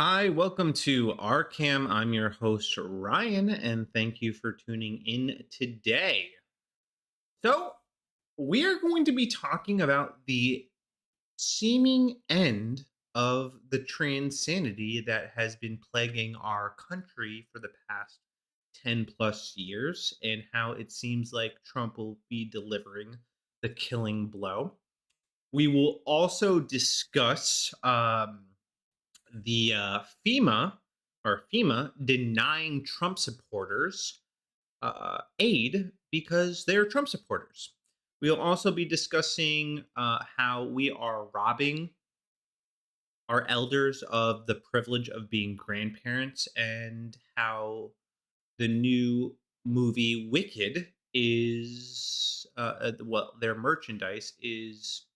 Hi, welcome to RCAM. I'm your host, Ryan, and thank you for tuning in today. So, we are going to be talking about the seeming end of the transanity that has been plaguing our country for the past 10 plus years, and how it seems like Trump will be delivering the killing blow. We will also discuss the FEMA denying Trump supporters aid because they're Trump supporters. We'll also be discussing how we are robbing our elders of the privilege of being grandparents, and how the new movie Wicked is, well, their merchandise is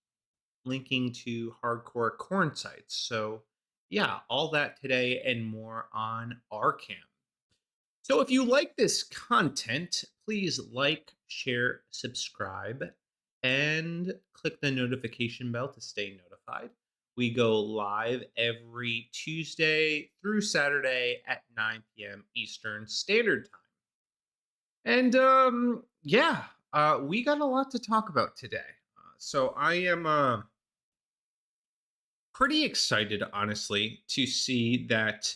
linking to hardcore corn sites. So, yeah, all that today and more on RCAM. So, if you like this content, please like, share, subscribe, and click the notification bell to stay notified. We go live every Tuesday through Saturday at 9 p.m. Eastern Standard Time. And yeah, we got a lot to talk about today. So I am pretty excited, honestly, to see that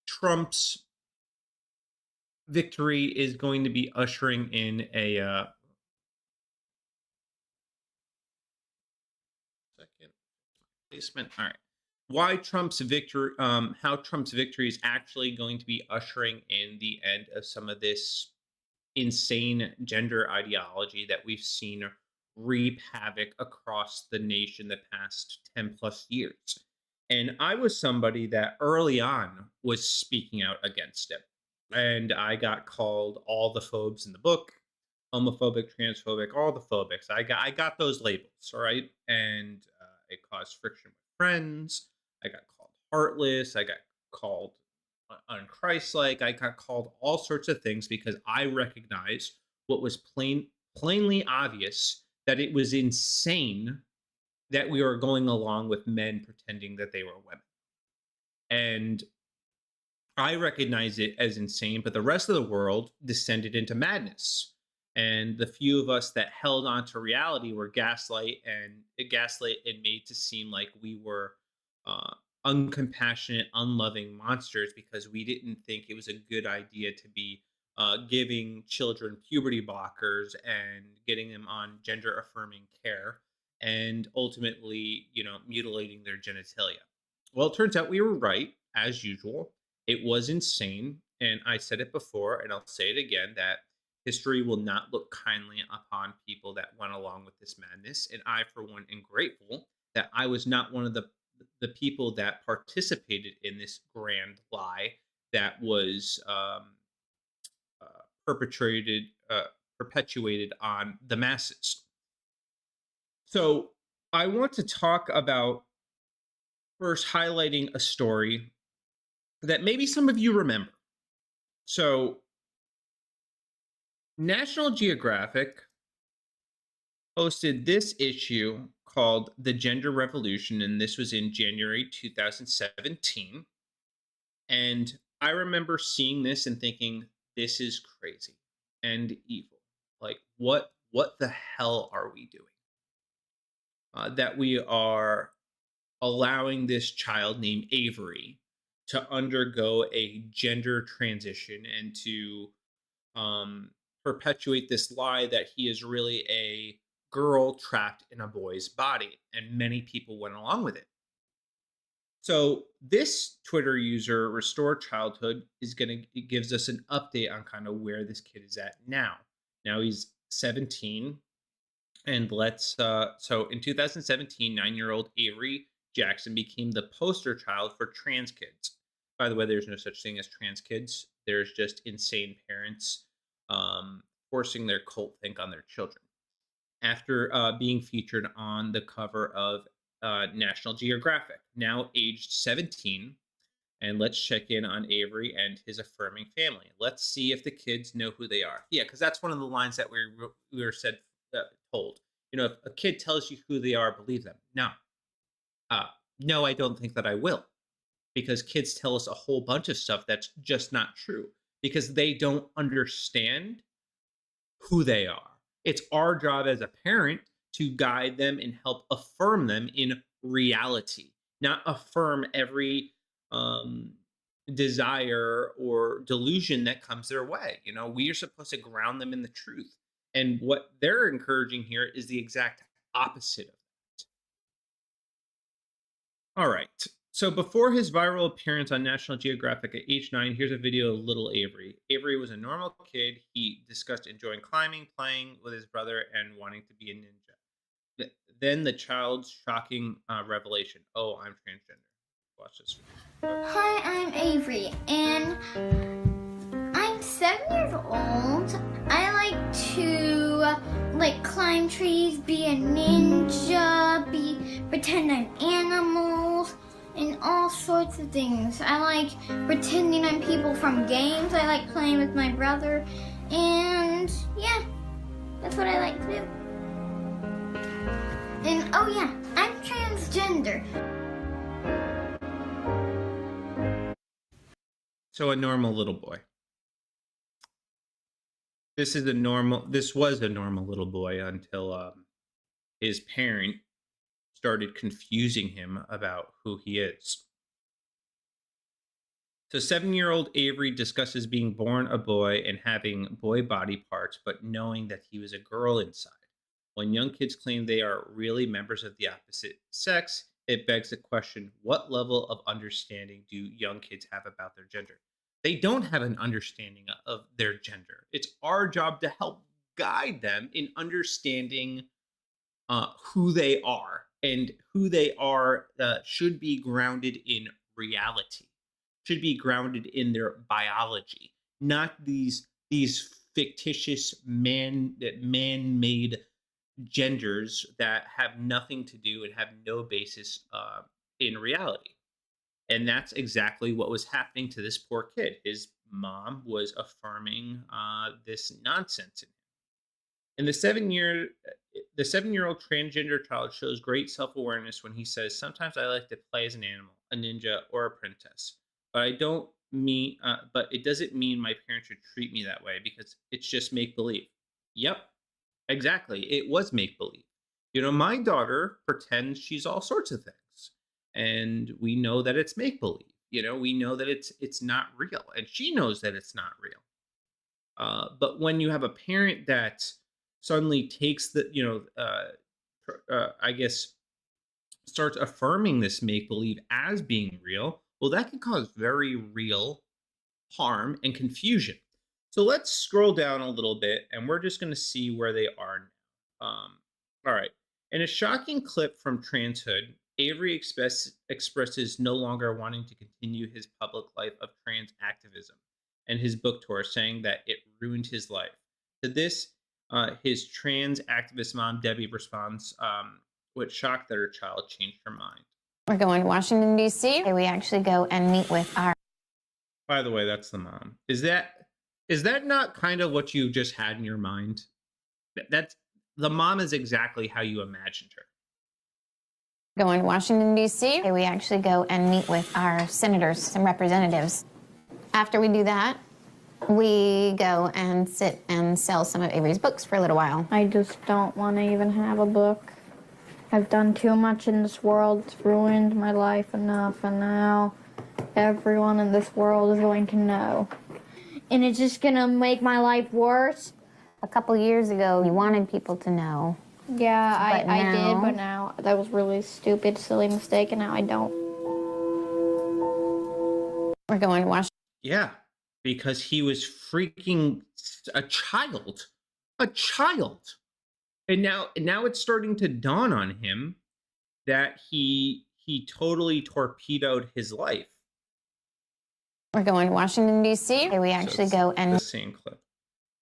Trump's victory is going to be ushering in a second placement. All right, why Trump's victory? How Trump's victory is actually going to be ushering in the end of some of this insane gender ideology that we've seen reap havoc across the nation the past 10 plus years. And I was somebody that early on was speaking out against it. And I got called all the phobes in the book, homophobic, transphobic, all the phobics. I got those labels, all right? And it caused friction with friends. I got called heartless. I got called unchristlike. I got called all sorts of things because I recognized what was plainly obvious, that it was insane that we were going along with men pretending that they were women. And I recognize it as insane, but the rest of the world descended into madness. And the few of us that held on to reality were gaslit and made to seem like we were uh, uncompassionate, unloving monsters because we didn't think it was a good idea to be giving children puberty blockers and getting them on gender affirming care, and ultimately, mutilating their genitalia. Well, it turns out we were right, as usual. It was insane. And I said it before, and I'll say it again, that history will not look kindly upon people that went along with this madness. And I, for one, am grateful that I was not one of the people that participated in this grand lie that was uh, perpetrated, perpetuated on the masses. So I want to talk about first highlighting a story that maybe some of you remember. So, National Geographic hosted this issue called The Gender Revolution, and this was in January 2017. And I remember seeing this and thinking, this is crazy and evil. Like, what the hell are we doing? That we are allowing this child named Avery to undergo a gender transition and to perpetuate this lie that he is really a girl trapped in a boy's body. And many people went along with it. So this Twitter user, Restore Childhood, is going to gives us an update on kind of where this kid is at now. Now he's 17, and so in 2017, 9-year-old Avery Jackson became the poster child for trans kids. By the way, there's no such thing as trans kids. There's just insane parents forcing their cult think on their children. After being featured on the cover of National Geographic, now aged 17. And let's check in on Avery and his affirming family. Let's see if the kids know who they are. Yeah, because that's one of the lines that we were told. If a kid tells you who they are, believe them. No, no, I don't think that I will, because kids tell us a whole bunch of stuff that's just not true because they don't understand who they are. It's our job as a parent to guide them and help affirm them in reality, not affirm every um, desire or delusion that comes their way. We are supposed to ground them in the truth. And what they're encouraging here is the exact opposite of that. All right. So before his viral appearance on National Geographic at age 9, here's a video of little Avery. Avery was a normal kid. He discussed enjoying climbing, playing with his brother, and wanting to be a ninja. Then the child's shocking revelation. Oh, I'm transgender. Watch this. Hi, I'm Avery, and I'm 7 years old. I like to climb trees, be a ninja, pretend I'm animals, and all sorts of things. I like pretending I'm people from games. I like playing with my brother, and yeah, that's what I like to do. And oh yeah, I'm transgender. So a normal little boy. This was a normal little boy until his parent started confusing him about who he is. So 7-year-old Avery discusses being born a boy and having boy body parts, but knowing that he was a girl inside. When young kids claim they are really members of the opposite sex, it begs the question, what level of understanding do young kids have about their gender? They don't have an understanding of their gender. It's our job to help guide them in understanding who they are, and who they are should be grounded in reality, should be grounded in their biology, not these fictitious man-made genders that have nothing to do and have no basis in reality. And that's exactly what was happening to this poor kid. His mom was affirming this nonsense in him. And the 7-year-old transgender child shows great self-awareness when he says, "Sometimes I like to play as an animal, a ninja, or a princess, but but it doesn't mean my parents should treat me that way because it's just make believe." Yep, exactly. It was make believe. My daughter pretends she's all sorts of things, and we know that it's make believe. We know that it's not real, and she knows that it's not real. But when you have a parent that suddenly takes I guess, starts affirming this make believe as being real, well, that can cause very real harm and confusion. So let's scroll down a little bit, and we're just going to see where they are now. All right. In a shocking clip from Transhood, Avery expresses no longer wanting to continue his public life of trans activism and his book tour, saying that it ruined his life. To this, his trans activist mom, Debbie, responds with shock that her child changed her mind. We're going to Washington, D.C. We actually go and meet with our... By the way, that's the mom. Is that not kind of what you just had in your mind? That's the mom is exactly how you imagined her. Going to Washington, D.C. We actually go and meet with our senators and representatives. After we do that, we go and sit and sell some of Avery's books for a little while. I just don't want to even have a book. I've done too much in this world. It's ruined my life enough, and now everyone in this world is going to know. And it's just going to make my life worse. A couple years ago, you wanted people to know. Yeah, I did, but now that was really stupid, silly mistake, and now I don't. We're going to Washington. Yeah, because he was freaking a child. A child. And now it's starting to dawn on him that he totally torpedoed his life. We're going to Washington, D.C. We actually go and... The same clip.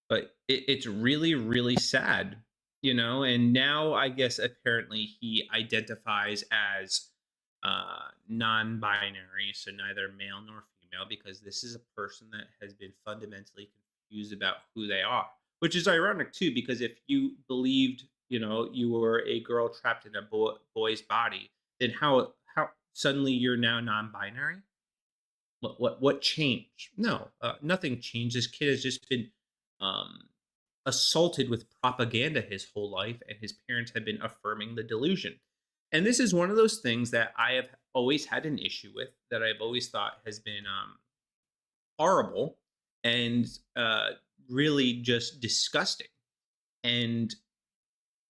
But it's really, really sad, and now I guess apparently he identifies as non-binary, so neither male nor female, because this is a person that has been fundamentally confused about who they are, which is ironic too, because if you believed, you were a girl trapped in a boy's body, then how suddenly you're now non-binary? what changed? No, nothing changed. This kid has just been um, assaulted with propaganda his whole life, and his parents have been affirming the delusion. And this is one of those things that I have always had an issue with, that I've always thought has been horrible and really just disgusting. And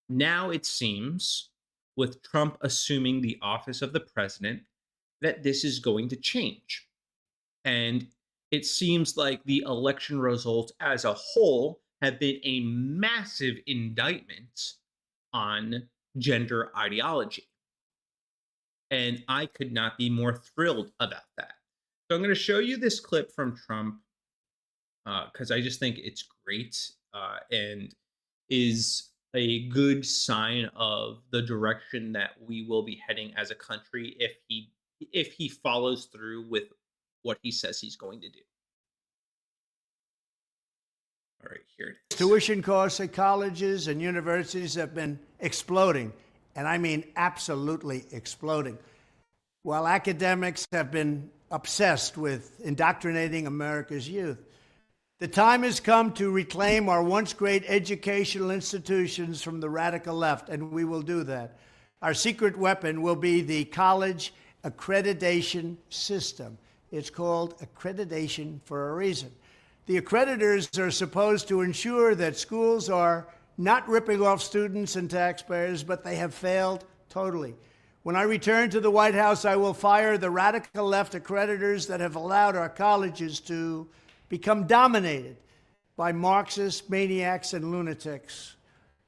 now it seems, with Trump assuming the office of the president, that this is going to change. And it seems like the election results as a whole have been a massive indictment on gender ideology. And I could not be more thrilled about that. So I'm going to show you this clip from Trump because I just think it's great and is a good sign of the direction that we will be heading as a country if he follows through with what he says he's going to do. All right, here it is. Tuition costs at colleges and universities have been exploding, and I mean absolutely exploding. While academics have been obsessed with indoctrinating America's youth, the time has come to reclaim our once great educational institutions from the radical left, and we will do that. Our secret weapon will be the college accreditation system. It's called accreditation for a reason. The accreditors are supposed to ensure that schools are not ripping off students and taxpayers, but they have failed totally. When I return to the White House, I will fire the radical left accreditors that have allowed our colleges to become dominated by Marxist maniacs and lunatics.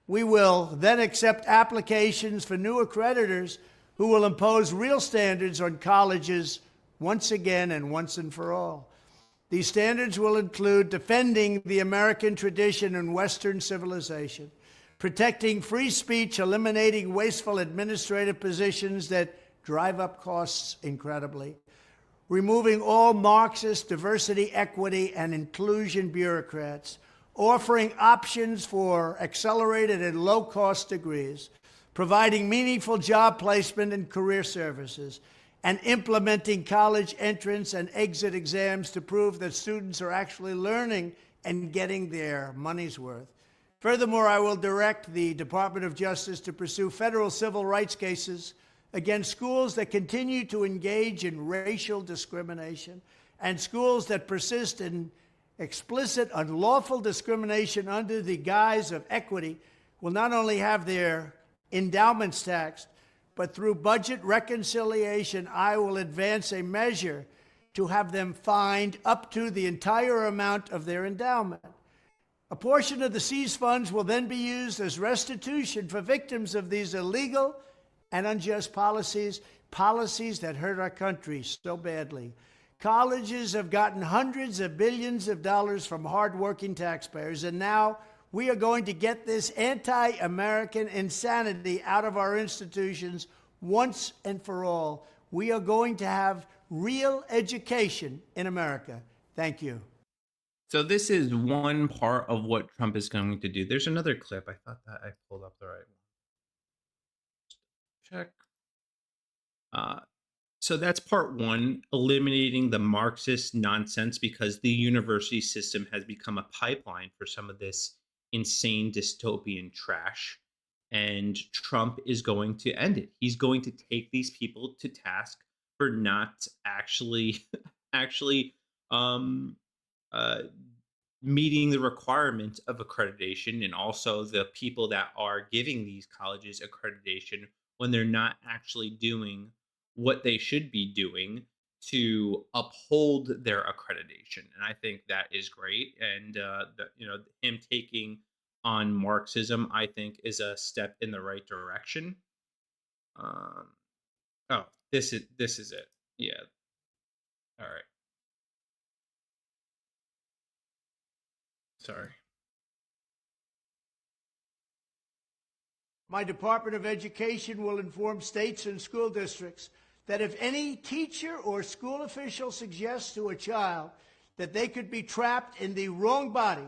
We will then accept applications for new accreditors who will impose real standards on colleges once again and once and for all. These standards will include defending the American tradition and Western civilization, protecting free speech, eliminating wasteful administrative positions that drive up costs incredibly, removing all Marxist diversity, equity, and inclusion bureaucrats, offering options for accelerated and low-cost degrees, providing meaningful job placement and career services, and implementing college entrance and exit exams to prove that students are actually learning and getting their money's worth. Furthermore, I will direct the Department of Justice to pursue federal civil rights cases against schools that continue to engage in racial discrimination and schools that persist in explicit unlawful discrimination under the guise of equity will not only have their endowments taxed, but through budget reconciliation, I will advance a measure to have them fined up to the entire amount of their endowment. A portion of the seized funds will then be used as restitution for victims of these illegal and unjust policies that hurt our country so badly. Colleges have gotten hundreds of billions of dollars from hardworking taxpayers, and now we are going to get this anti-American insanity out of our institutions once and for all. We are going to have real education in America. Thank you. So this is one part of what Trump is going to do. There's another clip. I thought that I pulled up the right one. Check. So that's part one, eliminating the Marxist nonsense, because the university system has become a pipeline for some of this insane dystopian trash. And Trump is going to end it. He's going to take these people to task for not actually meeting the requirements of accreditation, and also the people that are giving these colleges accreditation when they're not actually doing what they should be doing to uphold their accreditation. And I think that is great. And him taking on Marxism, I think, is a step in the right direction. This is it. Yeah. All right. Sorry. My Department of Education will inform states and school districts that if any teacher or school official suggests to a child that they could be trapped in the wrong body,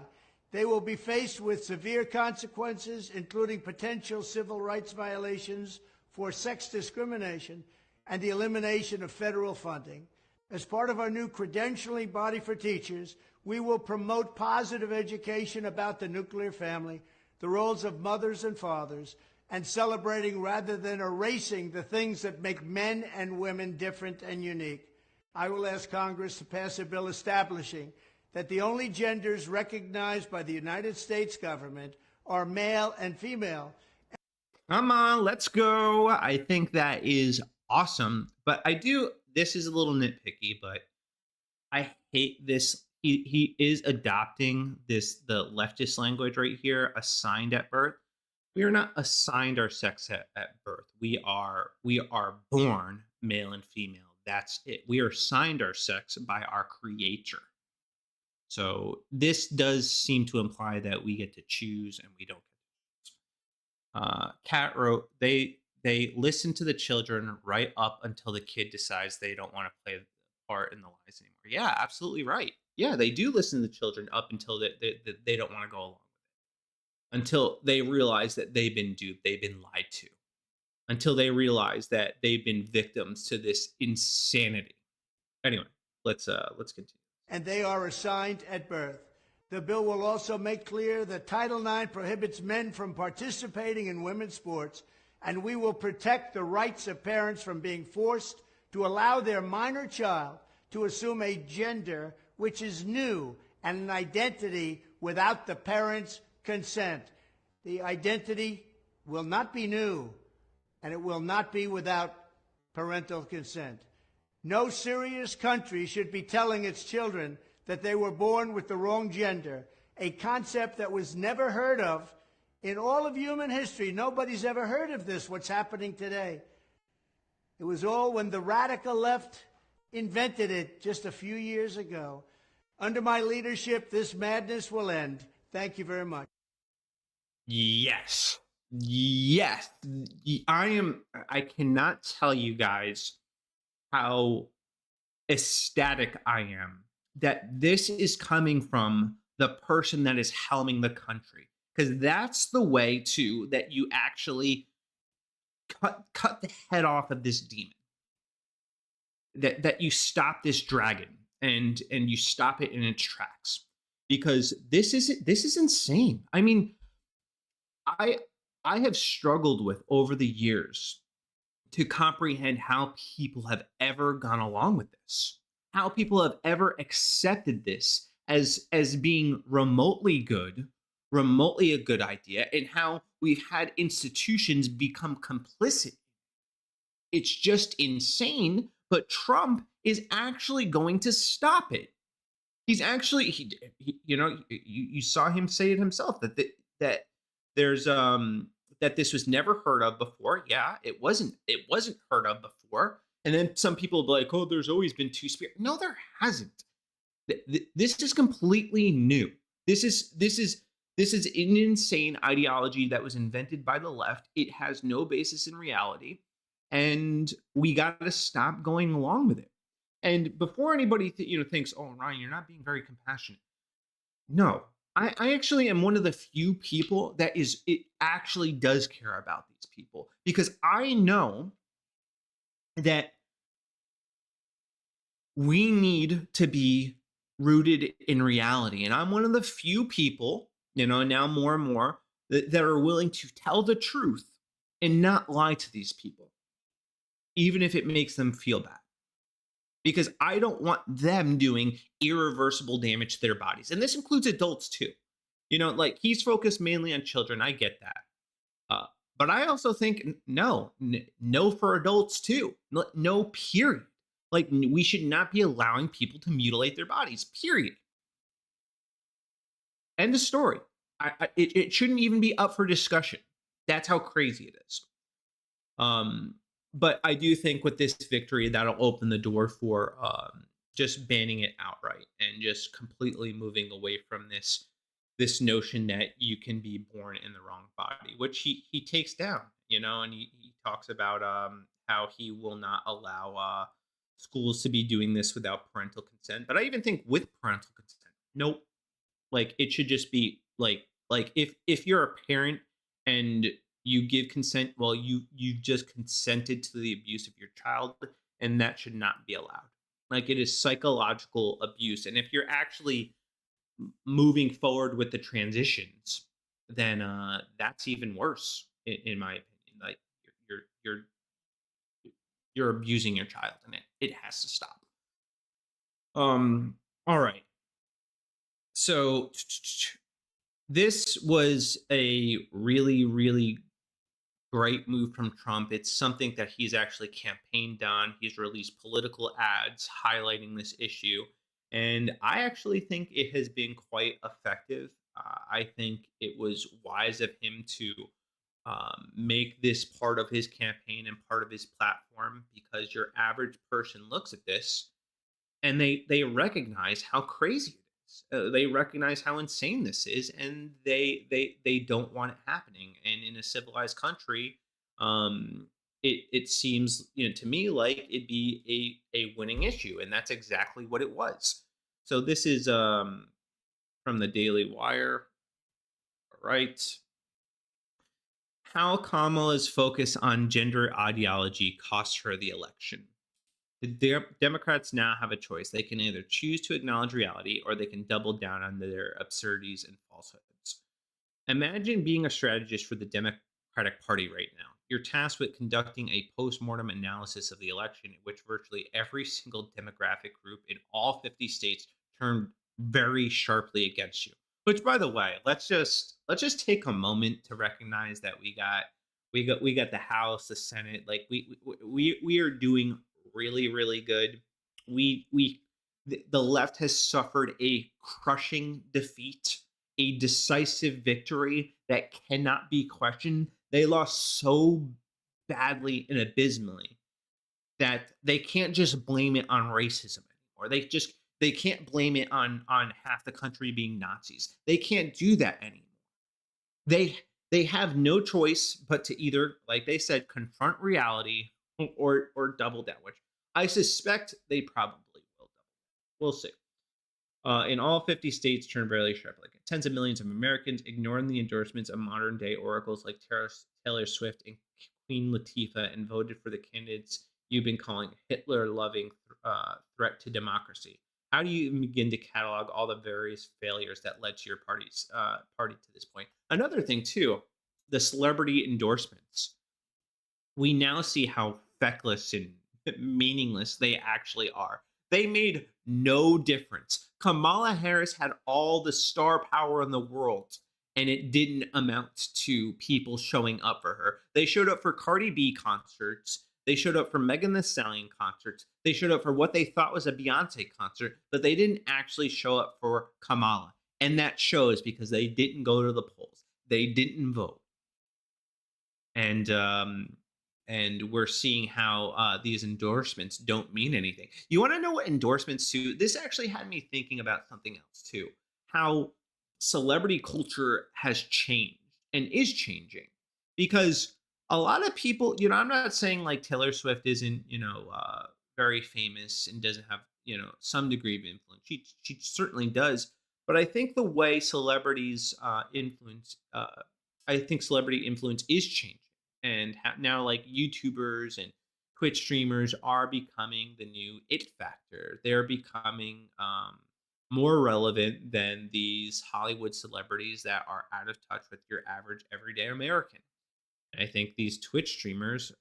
they will be faced with severe consequences, including potential civil rights violations for sex discrimination and the elimination of federal funding. As part of our new credentialing body for teachers, we will promote positive education about the nuclear family, the roles of mothers and fathers, and celebrating rather than erasing the things that make men and women different and unique. I will ask Congress to pass a bill establishing that the only genders recognized by the United States government are male and female. Come on, let's go. I think that is awesome. But this is a little nitpicky, but I hate this. He is adopting the leftist language right here, assigned at birth. We are not assigned our sex at birth. We are born male and female. That's it. We are assigned our sex by our creator. So this does seem to imply that we get to choose and we don't get to choose. Kat wrote, they listen to the children right up until the kid decides they don't want to play the part in the lies anymore. Yeah, absolutely right. Yeah, they do listen to the children up until they don't want to go along with it. Until they realize that they've been duped, they've been lied to. Until they realize that they've been victims to this insanity. Anyway, let's continue. And they are assigned at birth. The bill will also make clear that Title IX prohibits men from participating in women's sports, and we will protect the rights of parents from being forced to allow their minor child to assume a gender which is new and an identity without the parents' consent. The identity will not be new, and it will not be without parental consent. No serious country should be telling its children that they were born with the wrong gender, a concept that was never heard of in all of human history. Nobody's ever heard of this, what's happening today. It was all when the radical left invented it just a few years ago. Under my leadership, this madness will end. Thank you very much. Yes. Yes. I cannot tell you guys how ecstatic I am that this is coming from the person that is helming the country. Because that's the way that you actually cut the head off of this demon. That you stop this dragon and you stop it in its tracks. Because this is insane. I mean, I have struggled with over the years to comprehend how people have ever gone along with this, how people have ever accepted this as being remotely a good idea, and how we've had institutions become complicit. It's just insane, but Trump is actually going to stop it. He's actually, you saw him say it himself that there's that this was never heard of before. Yeah, it wasn't heard of before. And then some people will be like, oh, there's always been two-spirit. No, there hasn't. This is completely new. This is an insane ideology that was invented by the left. It has no basis in reality, and we got to stop going along with it. And before anybody thinks, oh, Ryan, you're not being very compassionate. No, I actually am one of the few people it actually does care about these people, because I know that we need to be rooted in reality. And I'm one of the few people, now more and more, that are willing to tell the truth and not lie to these people, even if it makes them feel bad. Because I don't want them doing irreversible damage to their bodies. And this includes adults too. He's focused mainly on children. I get that. But I also think, no for adults too. No, period. We should not be allowing people to mutilate their bodies, period. End of story. It shouldn't even be up for discussion. That's how crazy it is. But I do think with this victory, that'll open the door for just banning it outright and just completely moving away from this notion that you can be born in the wrong body, which he takes down, and he talks about how he will not allow schools to be doing this without parental consent. But I even think with parental consent, nope. It should just be if you're a parent and you give consent, well, you just consented to the abuse of your child, and that should not be allowed. Like, it is psychological abuse. And if you're actually moving forward with the transitions, then that's even worse, in my opinion. Like, you're abusing your child, and it has to stop. All right. So this was a really, really great move from Trump. It's something that he's actually campaigned on. He's released political ads highlighting this issue. And I actually think it has been quite effective. I think it was wise of him to make this part of his campaign and part of his platform, because your average person looks at this and they recognize how crazy it is. They recognize how insane this is, and they don't want it happening. And in a civilized country, it seems, to me, like it'd be a winning issue, and that's exactly what it was. So this is from the Daily Wire. All right. How Kamala's focus on gender ideology cost her the election. The Democrats now have a choice. They can either choose to acknowledge reality, or they can double down on their absurdities and falsehoods. Imagine being a strategist for the Democratic Party right now. You're tasked with conducting a post-mortem analysis of the election, in which virtually every single demographic group in all 50 states turned very sharply against you. Which, by the way, let's just take a moment to recognize that we got the House, the Senate. Like, we are doing really, really good. The left has suffered a crushing defeat, a decisive victory that cannot be questioned. They lost so badly and abysmally that they can't just blame it on racism anymore. They can't blame it on half the country being Nazis. They can't do that anymore. They have no choice but to either, like they said, confront reality or double down, which I suspect they probably will double down. We'll see. In all 50 states, turned barely sharp. Like, tens of millions of Americans ignoring the endorsements of modern day oracles like Taylor Swift and Queen Latifah, and voted for the candidates you've been calling Hitler-loving threat to democracy. How do you even begin to catalog all the various failures that led to your party to this point? Another thing too, the celebrity endorsements. We now see how feckless and meaningless they actually are. They made no difference. Kamala Harris had all the star power in the world, and it didn't amount to people showing up for her. They showed up for Cardi B concerts. They showed up for Megan Thee Stallion concerts. They showed up for what they thought was a Beyonce concert, but they didn't actually show up for Kamala. And that shows, because they didn't go to the polls. They didn't vote. And we're seeing how these endorsements don't mean anything. You want to know what endorsements do? This actually had me thinking about something else too. How celebrity culture has changed and is changing. Because a lot of people, I'm not saying like Taylor Swift isn't, very famous and doesn't have, some degree of influence. She certainly does. But I think the way celebrities influence, I think celebrity influence is changing. And now, like, YouTubers and Twitch streamers are becoming the new it factor. They're becoming more relevant than these Hollywood celebrities that are out of touch with your average everyday American. And I think these Twitch streamers,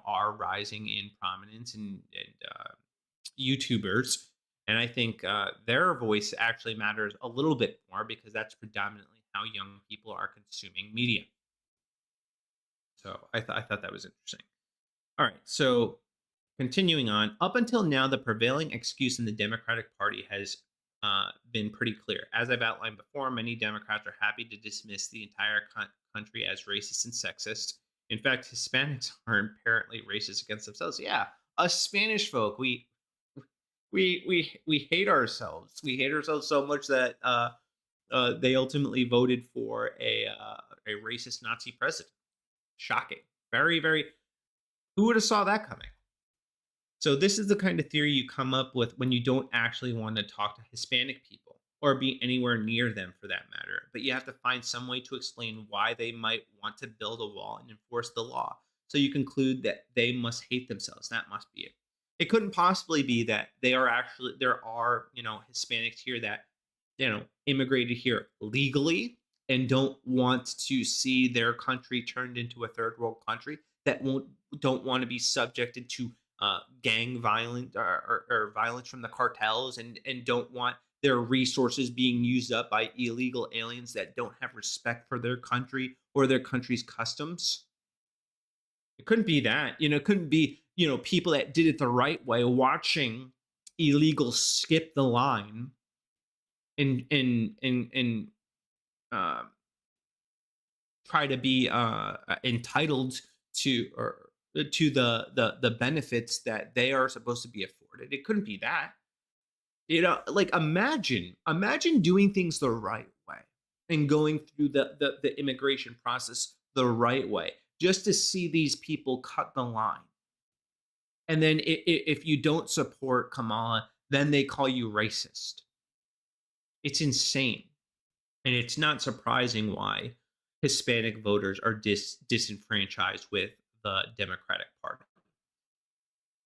are rising in prominence, and YouTubers. And I think their voice actually matters a little bit more, because that's predominantly how young people are consuming media. So I thought that was interesting. All right, so continuing on, up until now, the prevailing excuse in the Democratic Party has been pretty clear. As I've outlined before, many Democrats are happy to dismiss the entire country as racist and sexist. In fact, Hispanics are apparently racist against themselves. Yeah, us Spanish folk, we hate ourselves. We hate ourselves so much that they ultimately voted for a racist Nazi president. Shocking. Very, very. Who would have saw that coming? So this is the kind of theory you come up with when you don't actually want to talk to Hispanic people, or be anywhere near them for that matter. But you have to find some way to explain why they might want to build a wall and enforce the law. So you conclude that they must hate themselves. That must be it. It couldn't possibly be that there are, Hispanics here that, immigrated here legally and don't want to see their country turned into a third world country, that don't want to be subjected to gang violence or violence from the cartels, and don't want their resources being used up by illegal aliens that don't have respect for their country or their country's customs. It couldn't be that. It couldn't be, people that did it the right way watching illegals skip the line and uh, try to be entitled to or to the benefits that they are supposed to be afforded. It couldn't be that. Like imagine doing things the right way and going through the immigration process the right way, just to see these people cut the line. And then if you don't support Kamala, then they call you racist. It's insane. And it's not surprising why Hispanic voters are disenfranchised with the Democratic Party.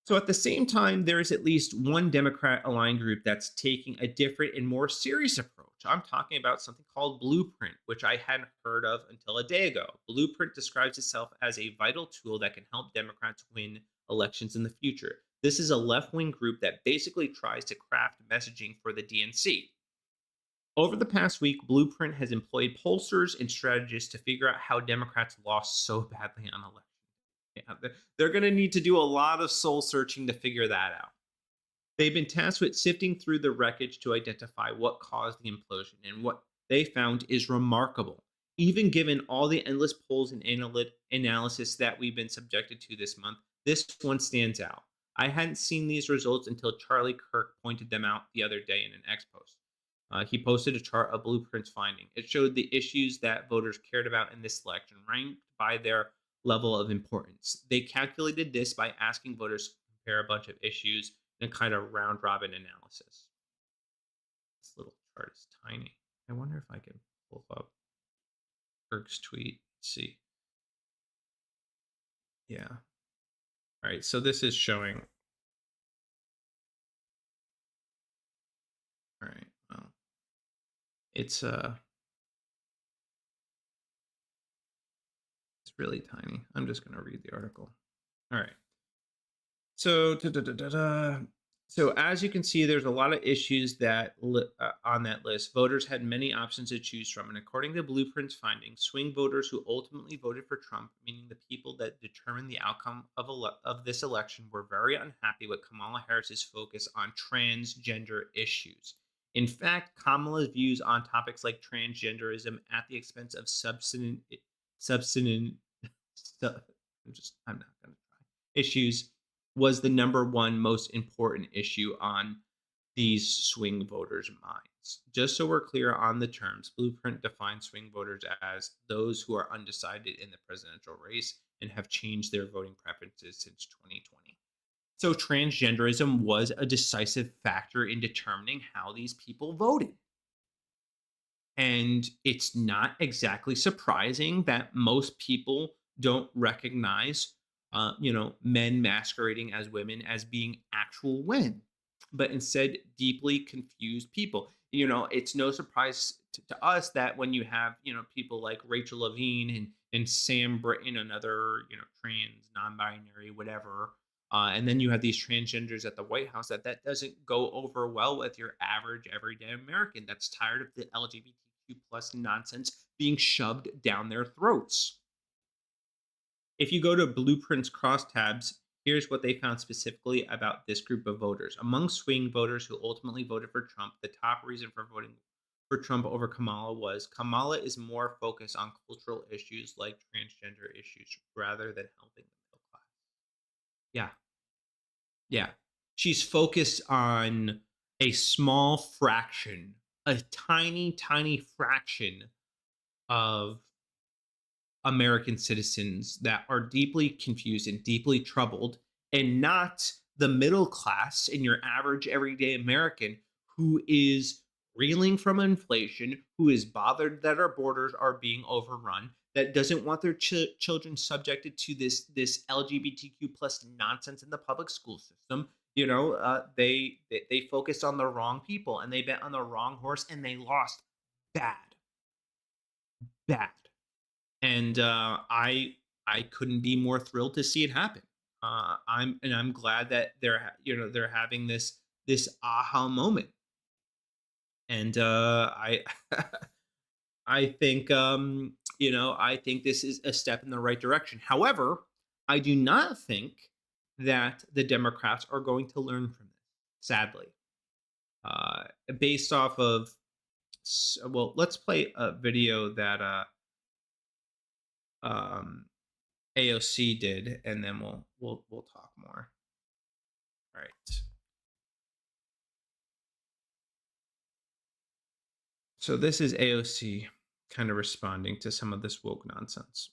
So at the same time, there is at least one Democrat-aligned group that's taking a different and more serious approach. I'm talking about something called Blueprint, which I hadn't heard of until a day ago. Blueprint describes itself as a vital tool that can help Democrats win elections in the future. This is a left-wing group that basically tries to craft messaging for the DNC. Over the past week, Blueprint has employed pollsters and strategists to figure out how Democrats lost so badly on election. Yeah, they're going to need to do a lot of soul searching to figure that out. They've been tasked with sifting through the wreckage to identify what caused the implosion, and what they found is remarkable. Even given all the endless polls and analysis that we've been subjected to this month, this one stands out. I hadn't seen these results until Charlie Kirk pointed them out the other day in an X post. He posted a chart of Blueprint's finding. It showed the issues that voters cared about in this election, ranked by their level of importance. They calculated this by asking voters to compare a bunch of issues in a kind of round robin analysis. This little chart is tiny. I wonder if I can pull up Kirk's tweet. Let's see. Yeah. All right. So this is showing. All right. Well, it's really tiny. I'm just going to read the article. All right. So, so as you can see, there's a lot of issues that on that list. Voters had many options to choose from, and according to Blueprint's findings, swing voters who ultimately voted for Trump, meaning the people that determined the outcome of this election, were very unhappy with Kamala Harris's focus on transgender issues. In fact, Kamala's views on topics like transgenderism at the expense of I'm not going to try. Issues was the number one most important issue on these swing voters' minds. Just so we're clear on the terms, Blueprint defines swing voters as those who are undecided in the presidential race and have changed their voting preferences since 2020. So transgenderism was a decisive factor in determining how these people voted. And it's not exactly surprising that most people don't recognize, men masquerading as women as being actual women, but instead deeply confused people. It's no surprise to us that when you have, people like Rachel Levine and Sam Britton, another, trans, non-binary, whatever, and then you have these transgenders at the White House, that doesn't go over well with your average everyday American that's tired of the LGBTQ plus nonsense being shoved down their throats. If you go to Blueprint's crosstabs, here's what they found specifically about this group of voters. Among swing voters who ultimately voted for Trump, the top reason for voting for Trump over Kamala was Kamala is more focused on cultural issues like transgender issues rather than helping the middle class. Yeah. She's focused on a small fraction, a tiny, tiny fraction of American citizens that are deeply confused and deeply troubled, and not the middle class and your average everyday American who is reeling from inflation, who is bothered that our borders are being overrun, that doesn't want their children subjected to this LGBTQ plus nonsense in the public school system, they focused on the wrong people and they bet on the wrong horse and they lost bad, bad. And I couldn't be more thrilled to see it happen. I'm glad that they're having this aha moment. And I I think I think this is a step in the right direction. However, I do not think that the Democrats are going to learn from this. Sadly, uh, based off of well, let's play a video that um, AOC did, and then we'll talk more. All right. So this is AOC kind of responding to some of this woke nonsense.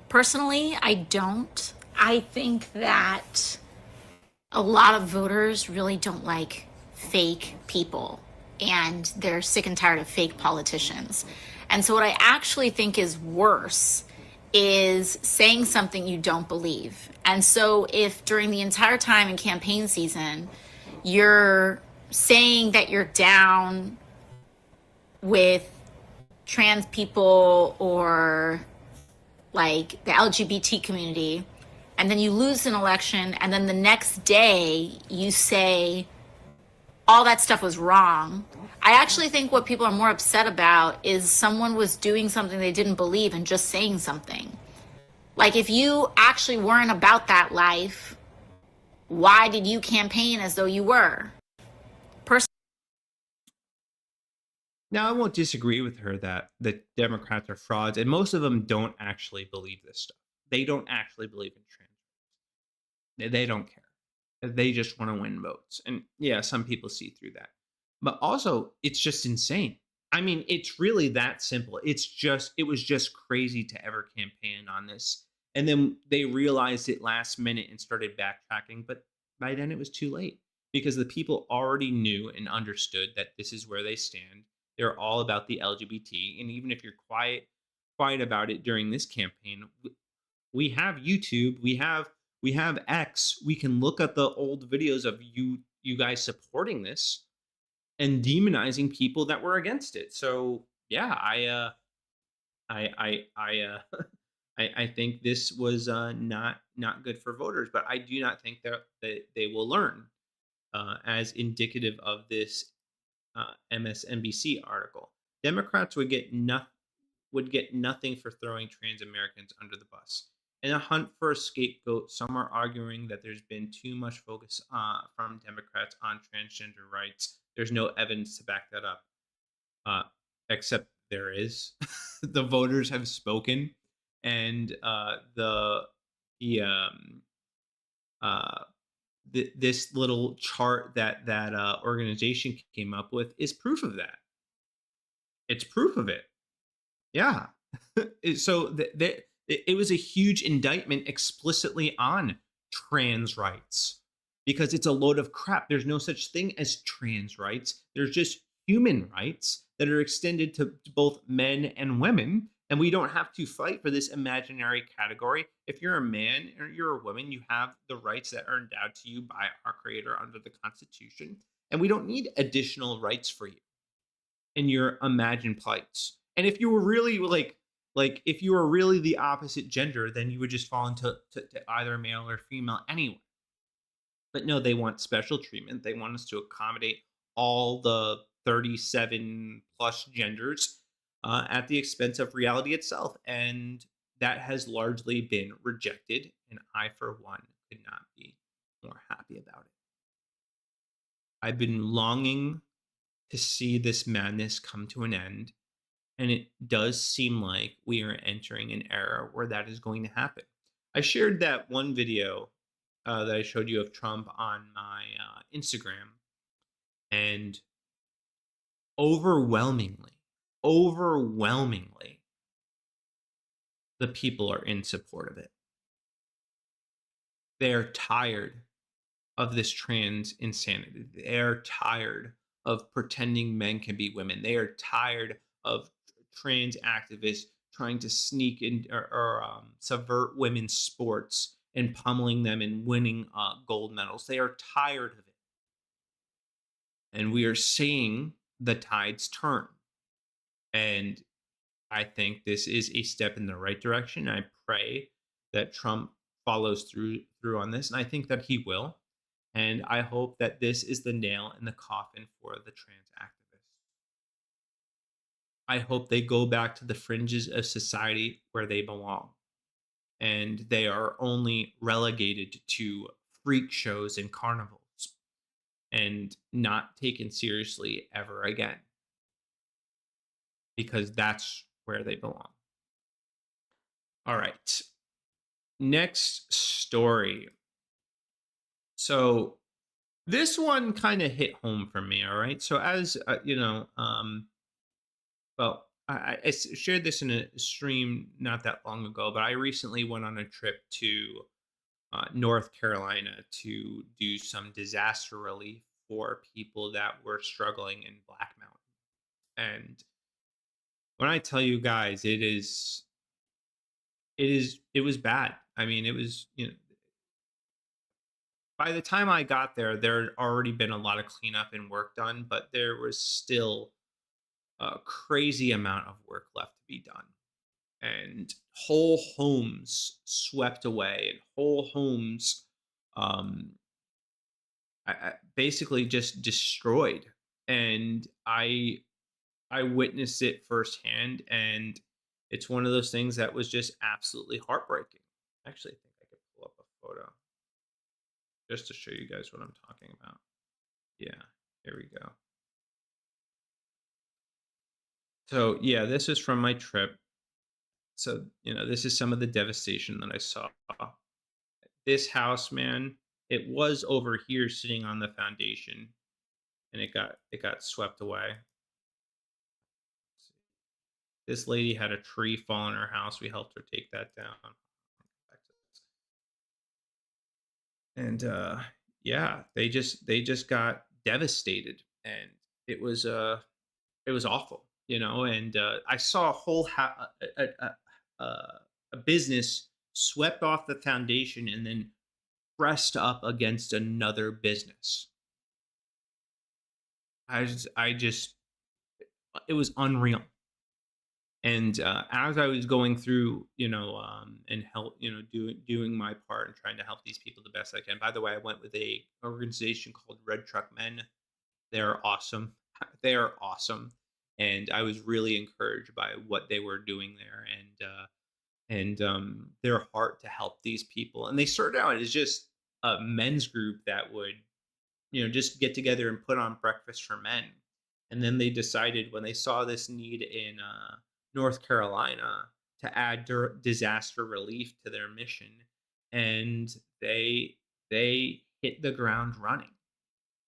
Personally, I don't. I think that a lot of voters really don't like fake people and they're sick and tired of fake politicians. And so, what I actually think is worse is saying something you don't believe. And so, if during the entire time in campaign season, you're saying that you're down with trans people or like the LGBT community, and then you lose an election, and then the next day you say all that stuff was wrong. I actually think what people are more upset about is someone was doing something they didn't believe and just saying something. Like, if you actually weren't about that life, why did you campaign as though you were? Now, I won't disagree with her that the Democrats are frauds, and most of them don't actually believe this stuff. They don't actually believe in trans. They don't care. They just want to win votes. And yeah, some people see through that. But also, it's just insane. I mean, it's really that simple. It was just crazy to ever campaign on this. And then they realized it last minute and started backtracking. But by then it was too late because the people already knew and understood that this is where they stand. They're all about the LGBT. And even if you're quiet about it during this campaign, we have YouTube, we have X. We can look at the old videos of you guys supporting this and demonizing people that were against it. So yeah, I think this was not good for voters, but I do not think that they will learn, as indicative of this MSNBC article. Democrats would get nothing for throwing trans Americans under the bus. In a hunt for a scapegoat, some are arguing that there's been too much focus from Democrats on transgender rights. There's no evidence to back that up, except there is. The voters have spoken, and this little chart that organization came up with is proof of that. It's proof of it. Yeah. So it was a huge indictment explicitly on trans rights because it's a load of crap. There's no such thing as trans rights. There's just human rights that are extended to both men and women. And we don't have to fight for this imaginary category. If you're a man or you're a woman, you have the rights that are endowed to you by our Creator under the Constitution. And we don't need additional rights for you in your imagined plights. And if you were really like if you were really the opposite gender, then you would just fall into to either male or female anyway. But no, they want special treatment. They want us to accommodate all the 37 plus genders at the expense of reality itself. And that has largely been rejected. And I, for one, could not be more happy about it. I've been longing to see this madness come to an end. And it does seem like we are entering an era where that is going to happen. I shared that one video that I showed you of Trump on my Instagram. And overwhelmingly, the people are in support of it. They're tired of this trans insanity. They're tired of pretending men can be women. They are tired of trans activists trying to sneak in or subvert women's sports and pummeling them and winning gold medals. They are tired of it. And we are seeing the tides turn. And I think this is a step in the right direction. I pray that Trump follows through on this, and I think that he will. And I hope that this is the nail in the coffin for the trans activists. I hope they go back to the fringes of society where they belong, and they are only relegated to freak shows and carnivals and not taken seriously ever again, because that's where they belong. All right. Next story. So this one kind of hit home for me. All right. So as well, I shared this in a stream not that long ago, but I recently went on a trip to North Carolina to do some disaster relief for people that were struggling in Black Mountain. And when I tell you guys, it was bad. I mean, it was, by the time I got there, there had already been a lot of cleanup and work done, but there was still a crazy amount of work left to be done. And whole homes swept away, and whole homes basically just destroyed. And I witnessed it firsthand, and it's one of those things that was just absolutely heartbreaking. Actually, I think I could pull up a photo just to show you guys what I'm talking about. Yeah, here we go. So yeah, this is from my trip. So, this is some of the devastation that I saw. This house, man, it was over here sitting on the foundation, and it got swept away. This lady had a tree fall in her house. We helped her take that down. And yeah, they just got devastated, and it was awful, and I saw a whole a business swept off the foundation and then pressed up against another business. I just it was unreal. And as I was going through, and help, doing my part and trying to help these people the best I can. By the way, I went with a organization called Red Truck Men. They're awesome. They are awesome, and I was really encouraged by what they were doing there, and their heart to help these people. And they started out as just a men's group that would, just get together and put on breakfast for men. And then they decided, when they saw this need in North Carolina, to add disaster relief to their mission, and they hit the ground running.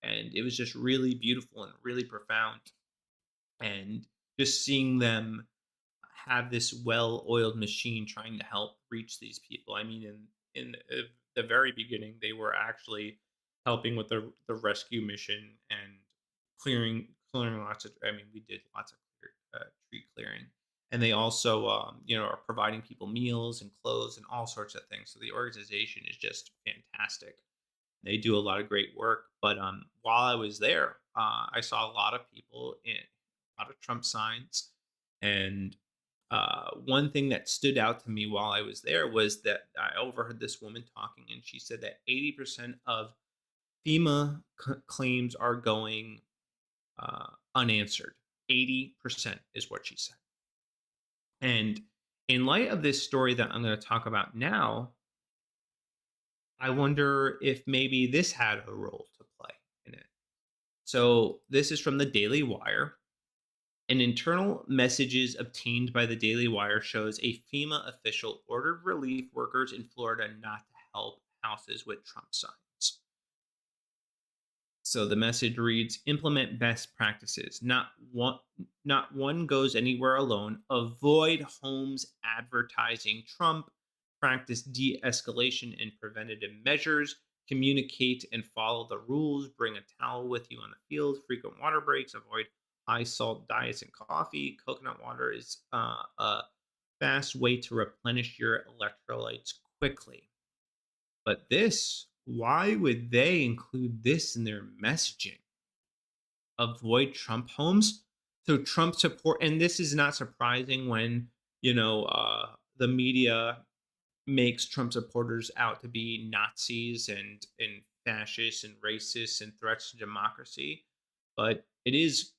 And it was just really beautiful and really profound. And just seeing them have this well-oiled machine trying to help reach these people. I mean, in the very beginning, they were actually helping with the rescue mission and clearing lots of. I mean, we did lots of tree clearing, and they also, are providing people meals and clothes and all sorts of things. So the organization is just fantastic. They do a lot of great work. But while I was there, I saw a lot of people in a lot of Trump signs. And one thing that stood out to me while I was there was that I overheard this woman talking, and she said that 80% of FEMA claims are going unanswered. 80% is what she said. And in light of this story that I'm going to talk about now, I wonder if maybe this had a role to play in it. So this is from the Daily Wire. An internal messages obtained by the Daily Wire shows a FEMA official ordered relief workers in Florida not to help houses with Trump signs. So the message reads: implement best practices. Not one goes anywhere alone. Avoid homes advertising Trump. Practice de-escalation and preventative measures. Communicate and follow the rules. Bring a towel with you on the field. Frequent water breaks. Avoid high salt diets and coffee. Coconut water is a fast way to replenish your electrolytes quickly. But this, why would they include this in their messaging? Avoid Trump homes. So Trump support, and this is not surprising when, the media makes Trump supporters out to be Nazis and fascists and racists and threats to democracy. But it is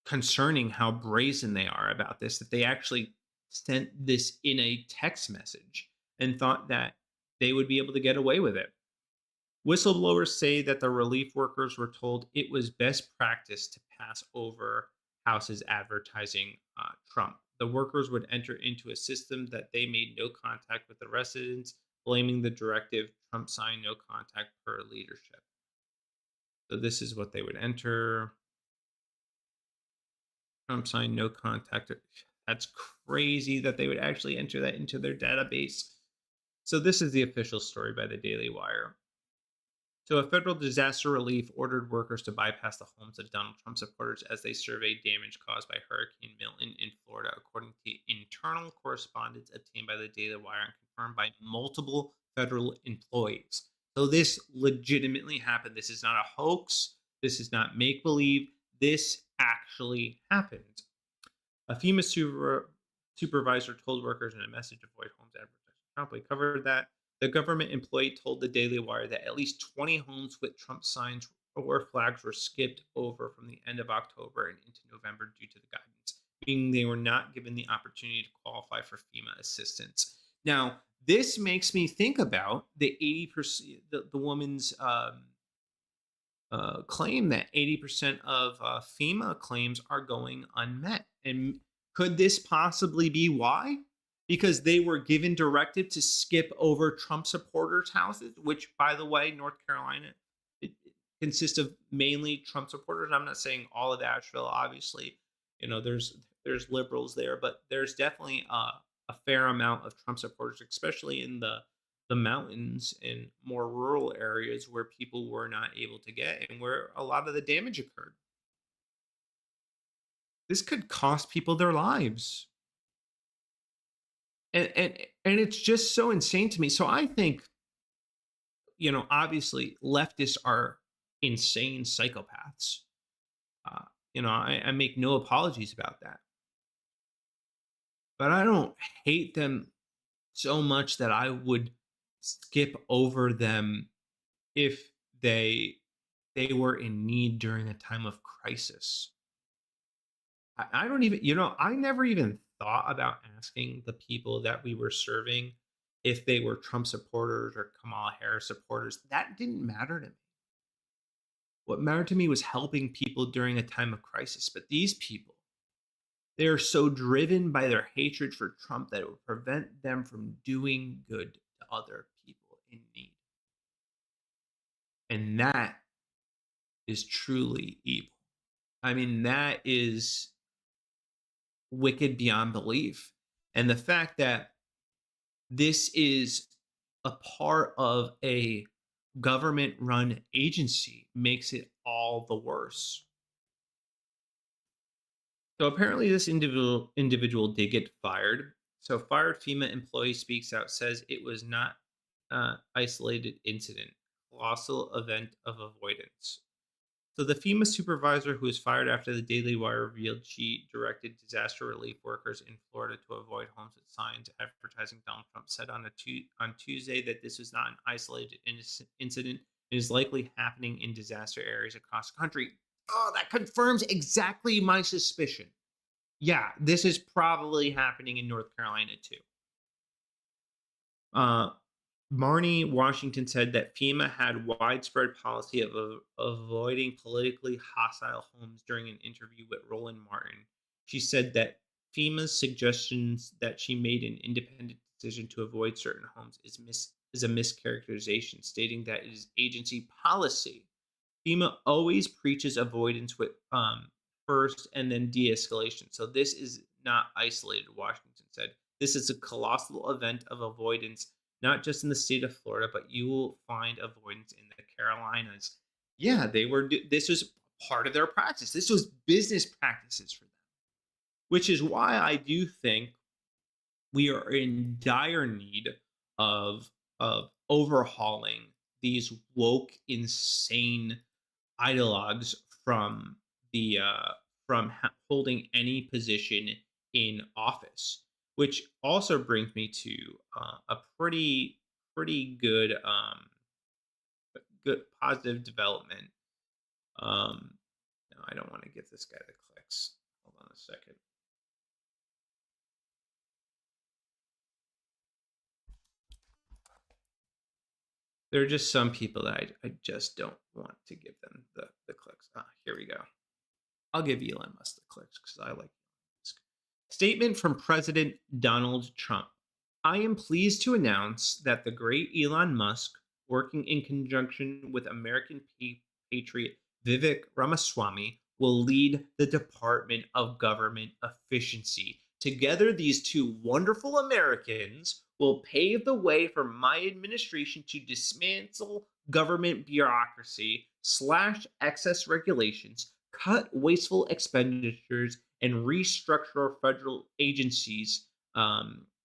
concerning how brazen they are about this, that they actually sent this in a text message and thought that they would be able to get away with it. Whistleblowers say that the relief workers were told it was best practice to pass over houses advertising Trump. The workers would enter into a system that they made no contact with the residents, blaming the directive Trump signed no contact per leadership. So this is what they would enter. Trump signed no contact. That's crazy that they would actually enter that into their database. So this is the official story by the Daily Wire. So a federal disaster relief ordered workers to bypass the homes of Donald Trump supporters as they surveyed damage caused by Hurricane Milton in Florida, according to internal correspondence obtained by the Daily Wire and confirmed by multiple federal employees. So this legitimately happened. This is not a hoax. This is not make-believe. This actually happened. A FEMA supervisor told workers in a message to avoid homes advertising Trump. We covered that. The government employee told the Daily Wire that at least 20 homes with Trump signs or flags were skipped over from the end of October and into November due to the guidance, meaning they were not given the opportunity to qualify for FEMA assistance. Now, this makes me think about the 80%, the woman's claim that 80% of FEMA claims are going unmet. And could this possibly be why? Because they were given directive to skip over Trump supporters' houses, which, by the way, North Carolina, it consists of mainly Trump supporters. I'm not saying all of Asheville, obviously. There's liberals there, but there's definitely a fair amount of Trump supporters, especially in the mountains and more rural areas where people were not able to get and where a lot of the damage occurred. This could cost people their lives. And it's just so insane to me. So I think, obviously leftists are insane psychopaths. I make no apologies about that. But I don't hate them so much that I would skip over them if they were in need during a time of crisis. I don't even, I never even thought about asking the people that we were serving if they were Trump supporters or Kamala Harris supporters. That didn't matter to me. What mattered to me was helping people during a time of crisis. But these people, they are so driven by their hatred for Trump that it would prevent them from doing good to other people in need. And that is truly evil. I mean, that is wicked beyond belief. And the fact that this is a part of a government-run agency makes it all the worse. So apparently this individual did get fired. So fired FEMA employee speaks out, says it was not isolated incident, colossal event of avoidance. So the FEMA supervisor who was fired after the Daily Wire revealed she directed disaster relief workers in Florida to avoid homes with signs advertising Donald Trump said on Tuesday that this was not an isolated incident. It is likely happening in disaster areas across the country. Oh, that confirms exactly my suspicion. Yeah, this is probably happening in North Carolina too. Marnie Washington said that FEMA had widespread policy of avoiding politically hostile homes during an interview with Roland Martin. She said that FEMA's suggestions that she made an independent decision to avoid certain homes is a mischaracterization, stating that it is agency policy. FEMA always preaches avoidance with first and then de-escalation. So this is not isolated, Washington said. This is a colossal event of avoidance, not just in the state of Florida, but you will find avoidance in the Carolinas. Yeah, this was part of their practice. This was business practices for them, which is why I do think we are in dire need of overhauling these woke, insane ideologues from the holding any position in office, which also brings me to a pretty good positive development. No, I don't want to give this guy the clicks. Hold on a second. There are just some people that I just don't want to give them the clicks. Here we go. I'll give Elon Musk the clicks because I like Elon Musk. Statement from President Donald Trump. I am pleased to announce that the great Elon Musk, working in conjunction with American patriot Vivek Ramaswamy, will lead the Department of Government Efficiency. Together, these two wonderful Americans will pave the way for my administration to dismantle government bureaucracy, slash excess regulations, cut wasteful expenditures, and restructure federal agencies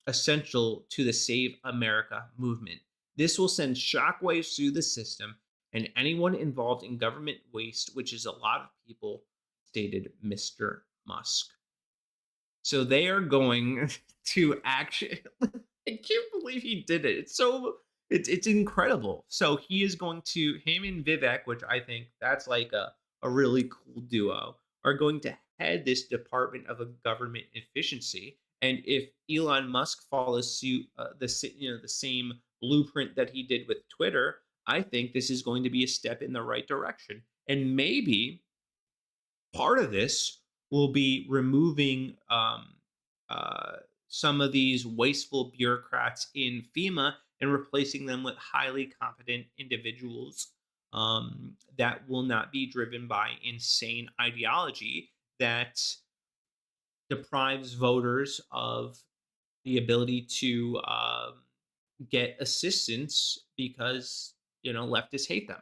essential to the Save America movement. This will send shockwaves through the system and anyone involved in government waste, which is a lot of people, stated Mr. Musk. So they are going to actually, I can't believe he did it. It's incredible. So he is going to, him and Vivek, which I think that's like a really cool duo, are going to head this Department of Government Efficiency. And if Elon Musk follows suit, the same blueprint that he did with Twitter, I think this is going to be a step in the right direction. And maybe part of this will be removing some of these wasteful bureaucrats in FEMA and replacing them with highly competent individuals that will not be driven by insane ideology that deprives voters of the ability to get assistance because leftists hate them.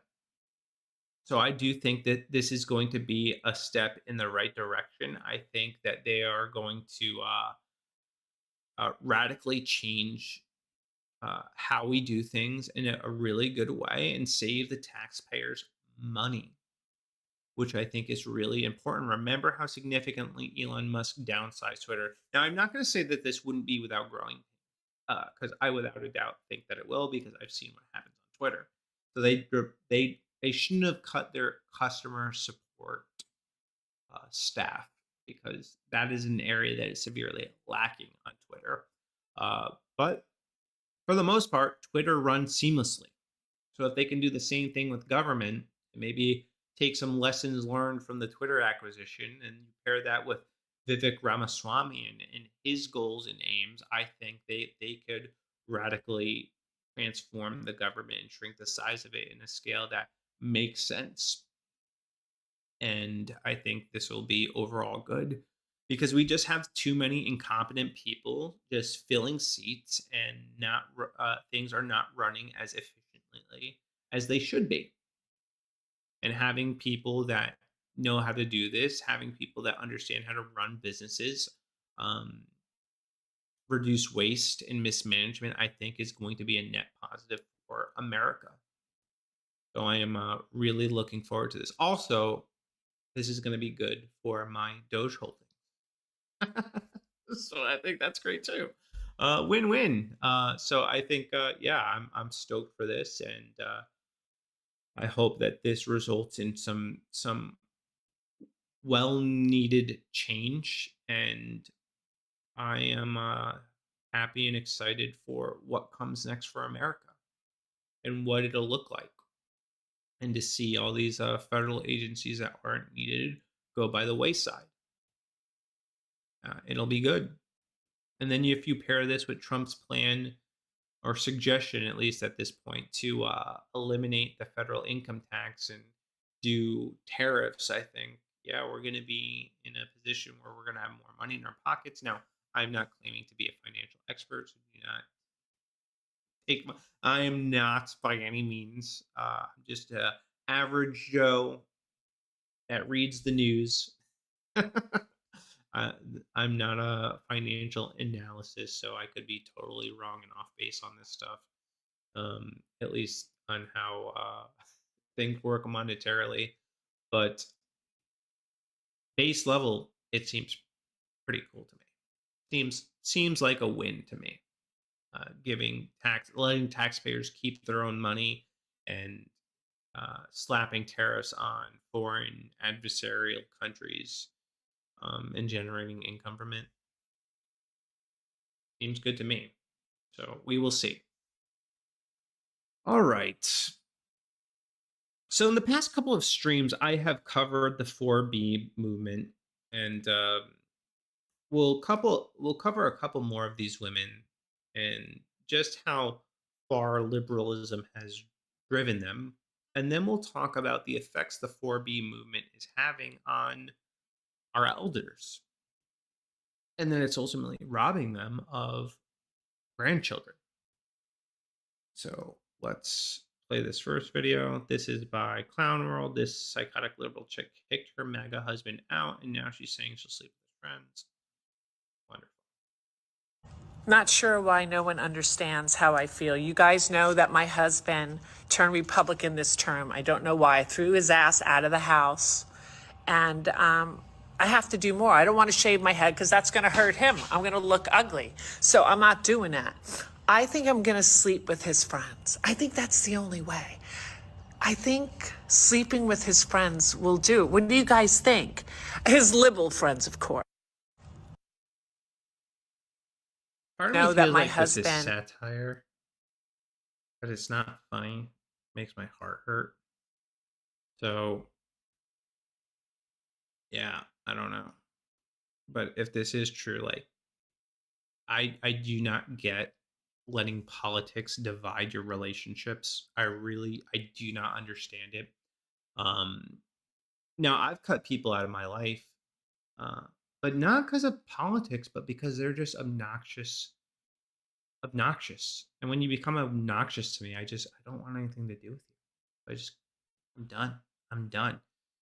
So I do think that this is going to be a step in the right direction. I think that they are going to radically change how we do things in a really good way and save the taxpayers money, which I think is really important. Remember how significantly Elon Musk downsized Twitter. Now, I'm not going to say that this wouldn't be without growing, because I without a doubt think that it will, because I've seen what happens on Twitter. So they shouldn't have cut their customer support staff, because that is an area that is severely lacking on Twitter. But for the most part, Twitter runs seamlessly. So if they can do the same thing with government, and maybe take some lessons learned from the Twitter acquisition and pair that with Vivek Ramaswamy and his goals and aims, I think they could radically transform the government and shrink the size of it in a scale that makes sense. And I think this will be overall good, because we just have too many incompetent people just filling seats, and not things are not running as efficiently as they should be. And having people that know how to do this, having people that understand how to run businesses, reduce waste and mismanagement, I think is going to be a net positive for America. So I am really looking forward to this. Also, this is going to be good for my Doge holdings. So I think that's great too. Win-win. So I think, I'm stoked for this, and I hope that this results in some well-needed change. And I am happy and excited for what comes next for America and what it'll look like, and to see all these federal agencies that aren't needed go by the wayside. It'll be good. And then if you pair this with Trump's plan, or suggestion at least at this point, to eliminate the federal income tax and do tariffs, I think, we're going to be in a position where we're going to have more money in our pockets. Now, I'm not claiming to be a financial expert, so do not take my, I am not by any means just an average Joe that reads the news. I'm not a financial analysis, so I could be totally wrong and off base on this stuff. at least on how things work monetarily. But base level, it seems pretty cool to me. Seems like a win to me. Letting taxpayers keep their own money and slapping tariffs on foreign adversarial countries and generating income from it seems good to me. So we will see. All right. So in the past couple of streams, I have covered the 4B movement, and we'll cover a couple more of these women and just how far liberalism has driven them. And then we'll talk about the effects the 4B movement is having on our elders. And then it's ultimately robbing them of grandchildren. So let's play this first video. This is by Clown World. This psychotic liberal chick kicked her MAGA husband out, and now she's saying she'll sleep with her friends. Wonderful. Not sure why no one understands how I feel. You guys know that my husband turned Republican this term. I don't know why. I threw his ass out of the house. And I have to do more. I don't want to shave my head because that's going to hurt him. I'm going to look ugly. So I'm not doing that. I think I'm going to sleep with his friends. I think that's the only way. I think sleeping with his friends will do. What do you guys think? His liberal friends, of course. Part of Know me that feels my like this is husband- satire, but it's not funny. Makes my heart hurt. So, yeah, I don't know. But if this is true, like, I do not get letting politics divide your relationships. I do not understand it. Now I've cut people out of my life, but not because of politics, but because they're just obnoxious. And when you become obnoxious to me, I don't want anything to do with you. I'm done. I'm done.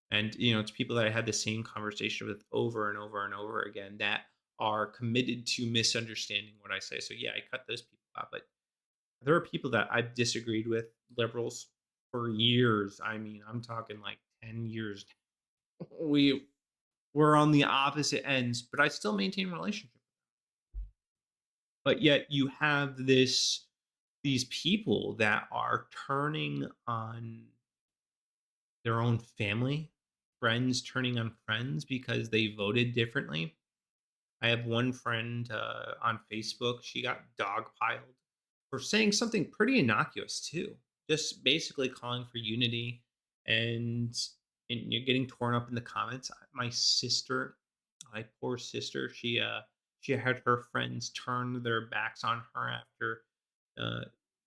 And it's people that I had the same conversation with over and over and over again that are committed to misunderstanding what I say. So yeah, I cut those people out, but there are people that I've disagreed with, liberals, for years. I mean, I'm talking like 10 years. We're on the opposite ends, but I still maintain a relationship. But yet you have these people that are turning on their own family, friends turning on friends because they voted differently. I have one friend on Facebook. She got dogpiled for saying something pretty innocuous too, just basically calling for unity, and you're getting torn up in the comments. My sister, my poor sister, she had her friends turn their backs on her after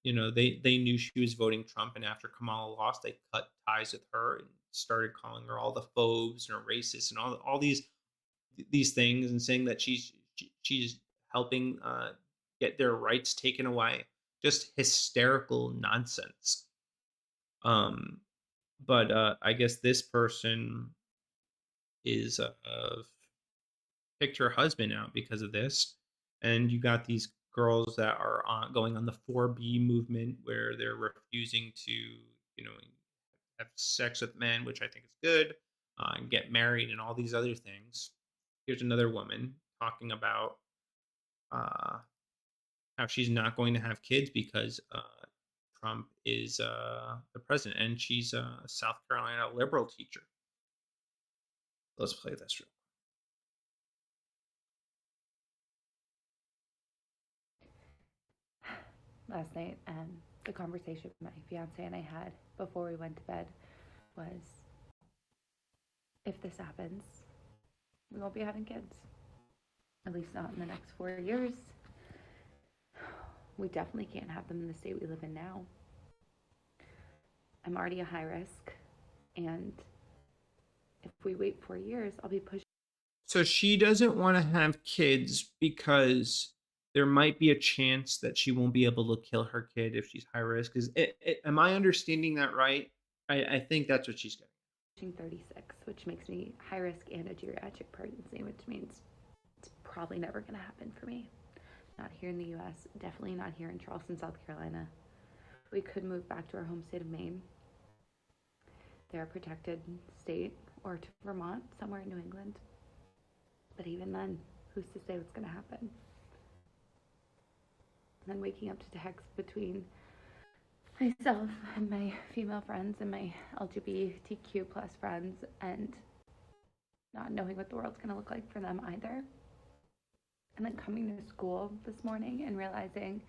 they knew she was voting Trump, and after Kamala lost, they cut ties with her and started calling her all the phobes and a racist and all these things, and saying that she's helping get their rights taken away. Just hysterical nonsense. But I guess this person is picked her husband out because of this, and you got these girls that are going on the 4B movement where they're refusing to have sex with men, which I think is good, and get married and all these other things. Here's another woman talking about how she's not going to have kids because Trump is the president, and she's a South Carolina liberal teacher. Let's play this real. Last night, the conversation my fiance and I had before we went to bed was, if this happens, we won't be having kids. At least not in the next 4 years. We definitely can't have them in the state we live in now. I'm already a high risk, and if we wait 4 years, I'll be pushed. So she doesn't want to have kids because there might be a chance that she won't be able to kill her kid if she's high risk. Am I understanding that right? I think that's what she's getting. 36, which makes me high risk and a geriatric pregnancy, which means it's probably never going to happen for me. Not here in the US, definitely not here in Charleston, South Carolina. we could move back to our home state of Maine. They're a protected state, or to Vermont, somewhere in New England. But even then, who's to say what's going to happen? And then waking up to text between myself and my female friends and my LGBTQ plus friends, and not knowing what the world's going to look like for them either. And then coming to school this morning and realizing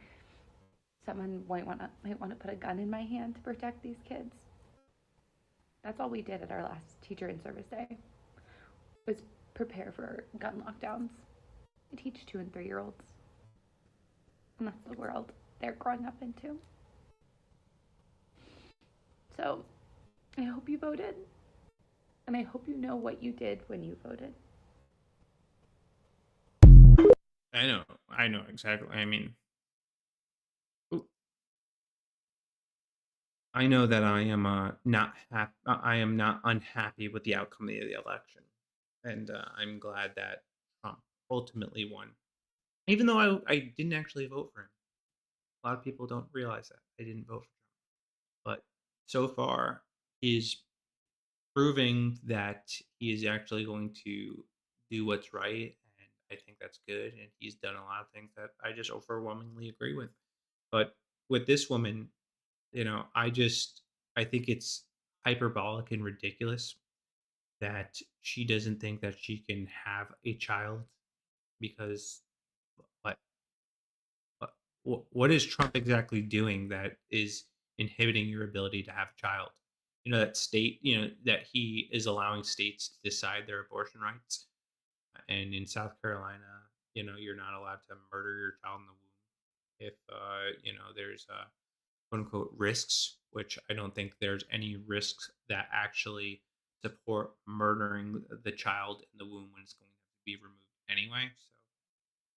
someone might want to put a gun in my hand to protect these kids. That's all we did at our last teacher in service day, was prepare for gun lockdowns. I teach 2 and 3 year olds, and that's the world they're growing up into. So I hope you voted, and I hope you know what you did when you voted. I know exactly. I mean, I know that I am not I am not unhappy with the outcome of the election, and I'm glad that Trump ultimately won. Even though I didn't actually vote for him, a lot of people don't realize that I didn't vote for Trump. But so far, he's proving that he is actually going to do what's right, and I think that's good. And he's done a lot of things that I just overwhelmingly agree with. But with this woman, I think it's hyperbolic and ridiculous that she doesn't think that she can have a child because what what is Trump exactly doing that is inhibiting your ability to have a child? That he is allowing states to decide their abortion rights, and in South Carolina, you're not allowed to murder your child in the womb if there's quote unquote risks, which I don't think there's any risks that actually support murdering the child in the womb when it's going to be removed anyway.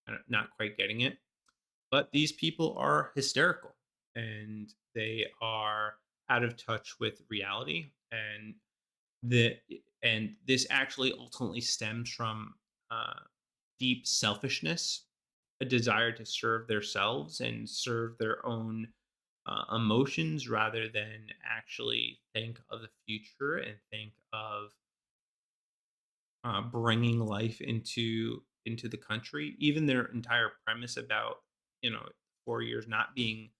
So I'm not quite getting it. But these people are hysterical, and they are out of touch with reality. And this actually ultimately stems from deep selfishness, a desire to serve themselves and serve their own emotions rather than actually think of the future and think of bringing life into the country. Even their entire premise about 4 years not being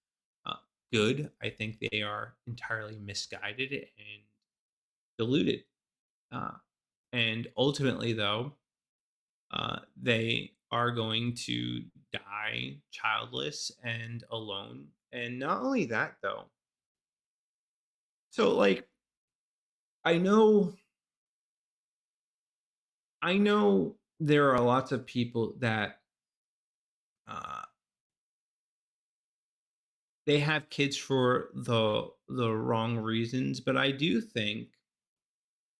uh, good, I think they are entirely misguided and deluded. Uh, and ultimately, though, they are going to die childless and alone. And not only that, though. So, like, I know, I know there are lots of people that uh, they have kids for the wrong reasons, but I do think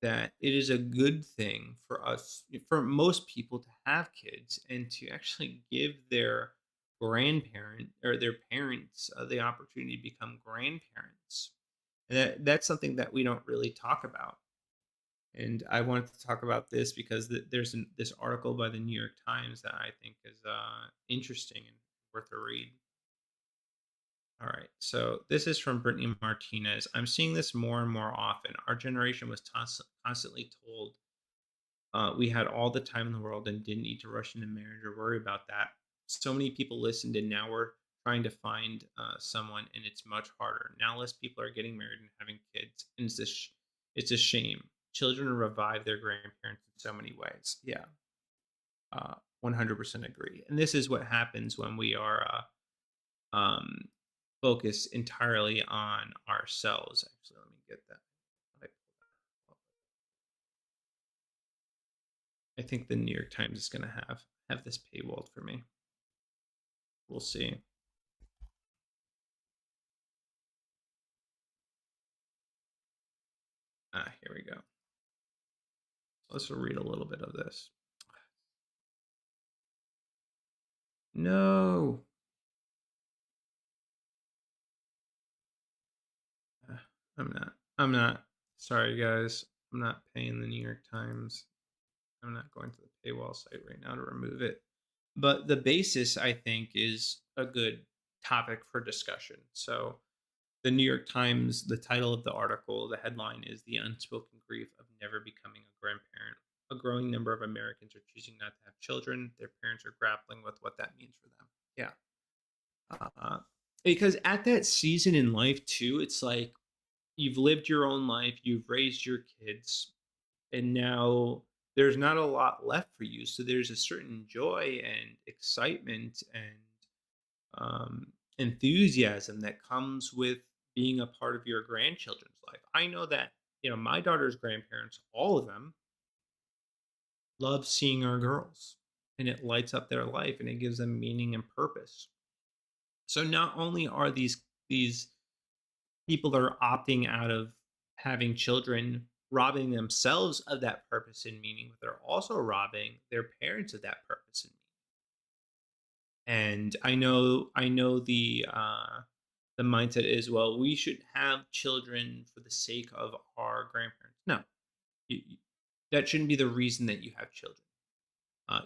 that it is a good thing for most people to have kids and to actually give their grandparent or their parents the opportunity to become grandparents. And that's something that we don't really talk about. And I wanted to talk about this because there's this article by the New York Times that I think is interesting and worth a read. All right, so this is from Brittany Martinez. I'm seeing this more and more often. Our generation was constantly told we had all the time in the world and didn't need to rush into marriage or worry about that. So many people listened, and now we're trying to find someone, and it's much harder. Now less people are getting married and having kids, and it's a shame. Children revive their grandparents in so many ways. Yeah, 100% agree. And this is what happens when we are focus entirely on ourselves. Actually, let me get that. I think the New York Times is going to have this paywalled for me. We'll see. Here we go. Let's read a little bit of this. No. I'm not. Sorry, guys. I'm not paying the New York Times. I'm not going to the paywall site right now to remove it. But the basis, I think, is a good topic for discussion. So The New York Times, the title of the article, the headline is "The Unspoken Grief of Never Becoming a Grandparent." A growing number of Americans are choosing not to have children. Their parents are grappling with what that means for them. Yeah. Uh, because at that season in life, too, it's like you've lived your own life, you've raised your kids, and now there's not a lot left for you. So there's a certain joy and excitement and enthusiasm that comes with being a part of your grandchildren's life. I know that, my daughter's grandparents, all of them, love seeing our girls, and it lights up their life and it gives them meaning and purpose. So not only are these people that are opting out of having children robbing themselves of that purpose and meaning, but they're also robbing their parents of that purpose and meaning. And I know the mindset is, well, we should have children for the sake of our grandparents. No, that shouldn't be the reason that you have children.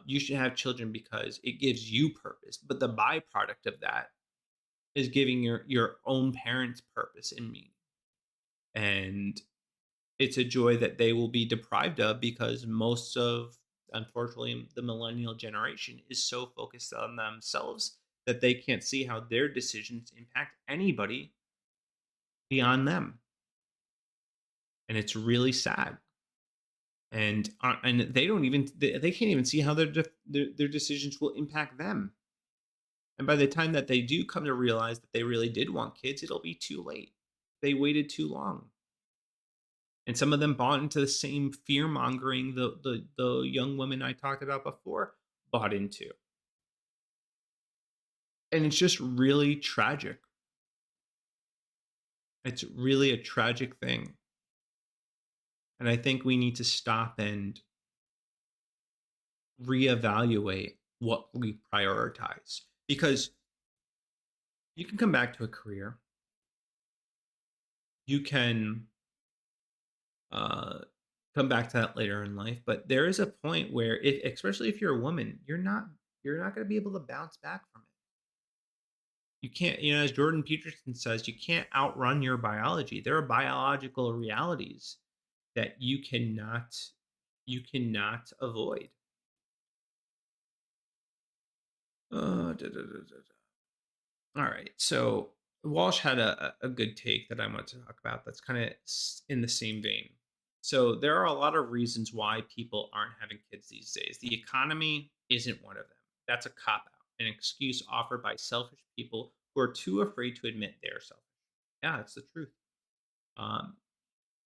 You should have children because it gives you purpose, but the byproduct of that is giving your own parents purpose and meaning. And it's a joy that they will be deprived of because most of, unfortunately, the millennial generation is so focused on themselves that they can't see how their decisions impact anybody beyond them. And it's really sad. And they can't even see how their decisions will impact them. And by the time that they do come to realize that they really did want kids, it'll be too late. They waited too long. And some of them bought into the same fear mongering the young woman I talked about before bought into. And it's just really tragic. It's really a tragic thing. And I think we need to stop and reevaluate what we prioritize. Because you can come back to a career. You can come back to that later in life, but there is a point where, especially if you're a woman, you're not going to be able to bounce back from it. You can't, as Jordan Peterson says, you can't outrun your biology. There are biological realities that you cannot avoid. All right, so Walsh had a good take that I want to talk about that's kind of in the same vein. So there are a lot of reasons why people aren't having kids these days. The economy isn't one of them. That's a cop-out, an excuse offered by selfish people who are too afraid to admit they're selfish. Yeah, it's the truth.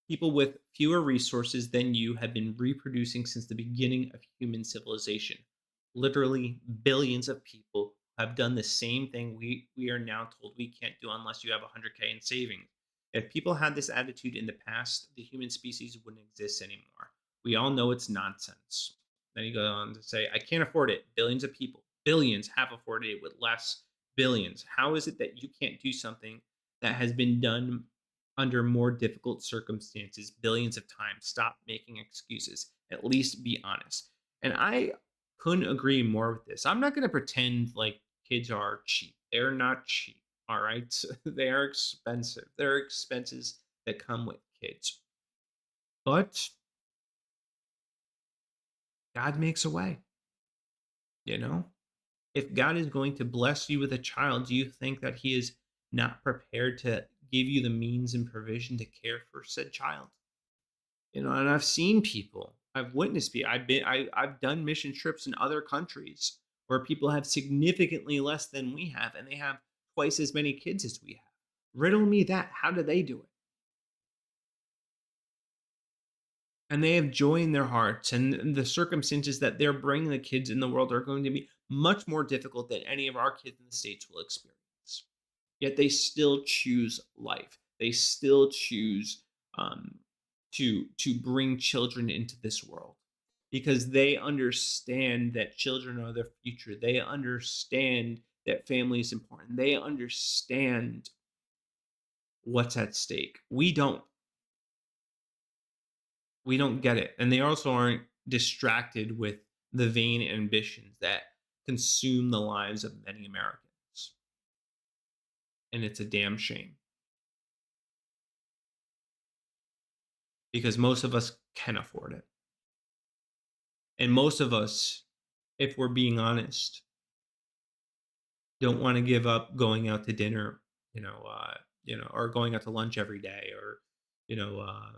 People with fewer resources than you have been reproducing since the beginning of human civilization. Literally billions of people have done the same thing we are now told we can't do unless you have 100K in savings. If people had this attitude in the past, the human species wouldn't exist anymore. We all know it's nonsense. Then he goes on to say, I can't afford it. Billions of people, billions have afforded it with less billions. How is it that you can't do something that has been done under more difficult circumstances billions of times? Stop making excuses. At least be honest. And I couldn't agree more with this. I'm not going to pretend like kids are cheap. They're not cheap. All right. They are expensive. There are expenses that come with kids. But God makes a way. If God is going to bless you with a child, do you think that He is not prepared to give you the means and provision to care for said child? And I've seen people, I've witnessed people, I've done mission trips in other countries where people have significantly less than we have, and they have twice as many kids as we have. Riddle me that. How do they do it? And they have joy in their hearts, and the circumstances that they're bringing the kids in the world are going to be much more difficult than any of our kids in the States will experience. Yet they still choose life. They still choose to bring children into this world because they understand that children are their future. They understand that family is important. They understand what's at stake. We don't get it. And they also aren't distracted with the vain ambitions that consume the lives of many Americans. And it's a damn shame. because most of us can afford it. And most of us, if we're being honest, don't want to give up going out to dinner, or going out to lunch every day, or you know, uh,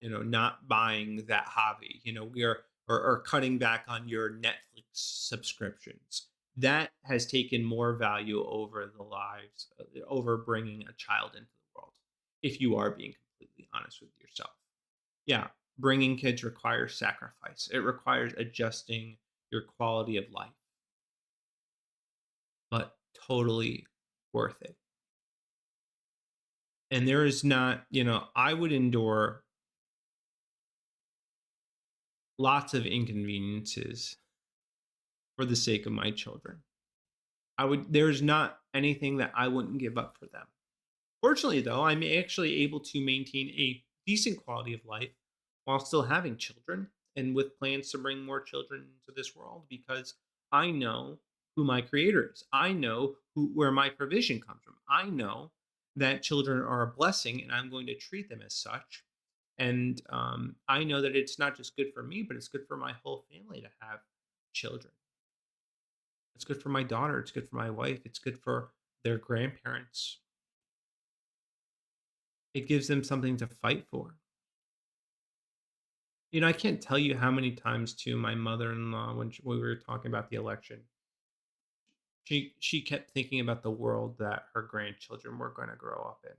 not buying that hobby. We are or cutting back on your Netflix subscriptions. That has taken more value over the lives, over bringing a child into the world. If you are being completely honest with yourself, yeah, bringing kids requires sacrifice. It requires adjusting your quality of life, but totally worth it. And there is not, I would endure lots of inconveniences for the sake of my children. There's not anything that I wouldn't give up for them. Fortunately, though, I'm actually able to maintain a decent quality of life while still having children and with plans to bring more children into this world, because I know who my creator is. I know where my provision comes from. I know that children are a blessing and I'm going to treat them as such. And I know that it's not just good for me, but it's good for my whole family to have children. It's good for my daughter. It's good for my wife. It's good for their grandparents. It gives them something to fight for. I can't tell you how many times to my mother-in-law when we were talking about the election, she kept thinking about the world that her grandchildren were going to grow up in,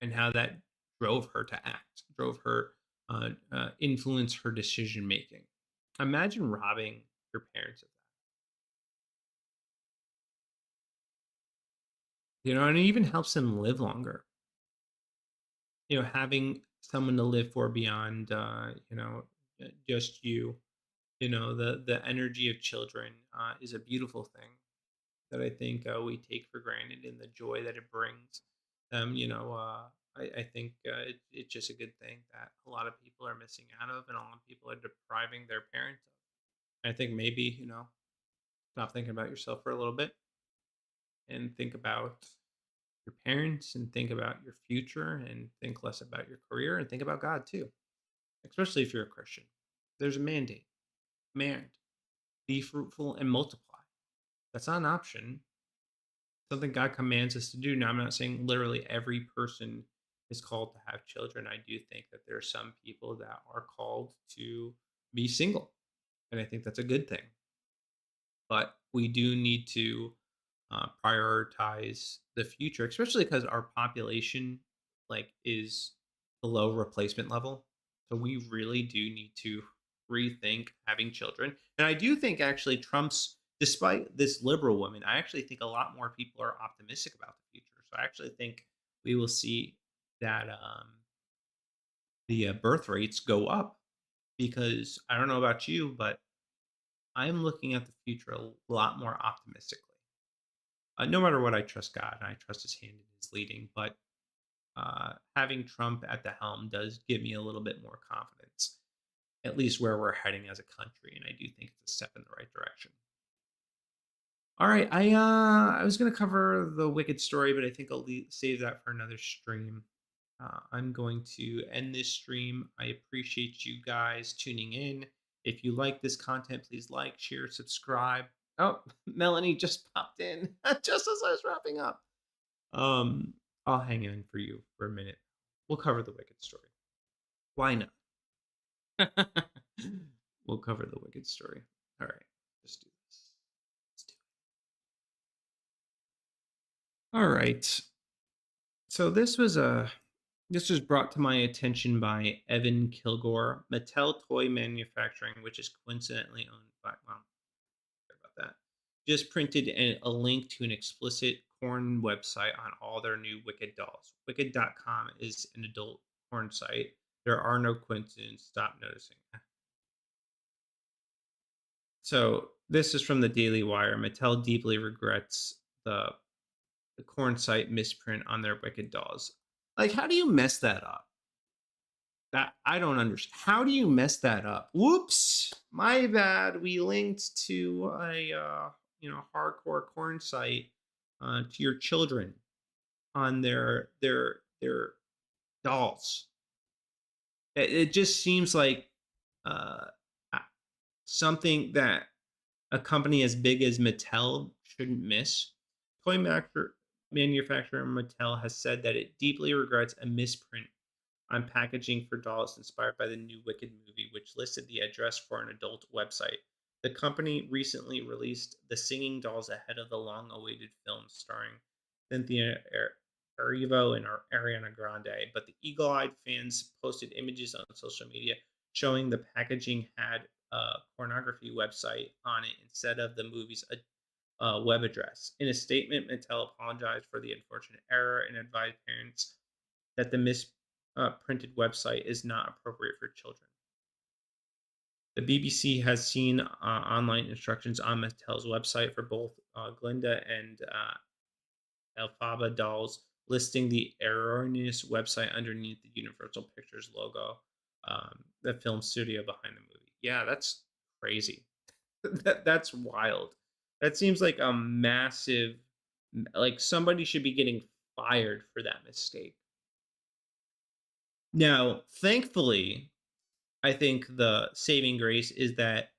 and how that drove her to act, drove her, influence her decision making. Imagine robbing your parents of that. And it even helps them live longer. Having someone to live for beyond, just you. The energy of children is a beautiful thing that I think we take for granted, and the joy that it brings them. I think it's just a good thing that a lot of people are missing out of, and a lot of people are depriving their parents of. I think maybe, stop thinking about yourself for a little bit and think about your parents and think about your future and think less about your career and think about God too, especially if you're a Christian. There's a mandate. Command, be fruitful and multiply. That's not an option. Something God commands us to do. Now, I'm not saying literally every person is called to have children. I do think that there are some people that are called to be single, and I think that's a good thing. But we do need to prioritize the future, especially because our population is below replacement level. So we really do need to rethink having children. And I do think actually despite this liberal woman, I actually think a lot more people are optimistic about the future. So I actually think we will see that the birth rates go up, because I don't know about you, but I'm looking at the future a lot more optimistically. No matter what, I trust God and I trust His hand in His leading. But having Trump at the helm does give me a little bit more confidence, at least where we're heading as a country. And I do think it's a step in the right direction. All right, I was going to cover the Wicked story, but I think I'll save that for another stream. I'm going to end this stream. I appreciate you guys tuning in. If you like this content, please like, share, subscribe. Oh, Melanie just popped in just as I was wrapping up. I'll hang in for you for a minute. We'll cover the Wicked story. Why not? We'll cover the Wicked story. All right, let's do this. Let's do it. All right. So this was brought to my attention by Evan Kilgore, Mattel Toy Manufacturing, which is coincidentally owned by, well, sorry about that, just printed a link to an explicit porn website on all their new Wicked dolls. Wicked.com is an adult porn site. There are no coincidences. Stop noticing. So this is from the Daily Wire. Mattel deeply regrets the porn site misprint on their Wicked dolls. Like, how do you mess that up? That I don't understand. How do you mess that up? Whoops, my bad. We linked to a hardcore porn site to your children on their dolls. It just seems like uh, something that a company as big as Mattel shouldn't miss. Toy manufacturer Mattel has said that it deeply regrets a misprint on packaging for dolls inspired by the new Wicked movie, which listed the address for an adult website. The company recently released the singing dolls ahead of the long awaited film starring Cynthia Erivo and Ariana Grande, but the eagle eyed fans posted images on social media showing the packaging had a pornography website on it instead of the movie's web address. In a statement, Mattel apologized for the unfortunate error and advised parents that the misprinted website is not appropriate for children. The BBC has seen online instructions on Mattel's website for both Glinda and Elphaba dolls, listing the erroneous website underneath the Universal Pictures logo, the film studio behind the movie. Yeah, that's crazy. That's wild. That seems like a massive, like somebody should be getting fired for that mistake. Now, thankfully, I think the saving grace is that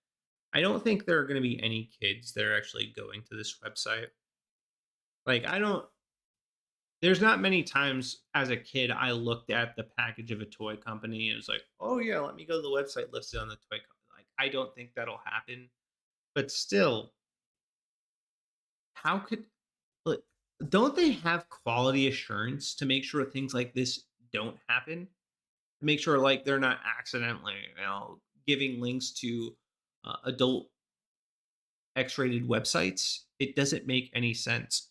I don't think there are going to be any kids that are actually going to this website. Like, I don't, there's not many times as a kid I looked at the package of a toy company and was like, oh, yeah, let me go to the website listed on the toy company. Like, I don't think that'll happen. But still, how could, look, don't they have quality assurance to make sure things like this don't happen? Make sure like they're not accidentally, giving links to adult X-rated websites. It doesn't make any sense.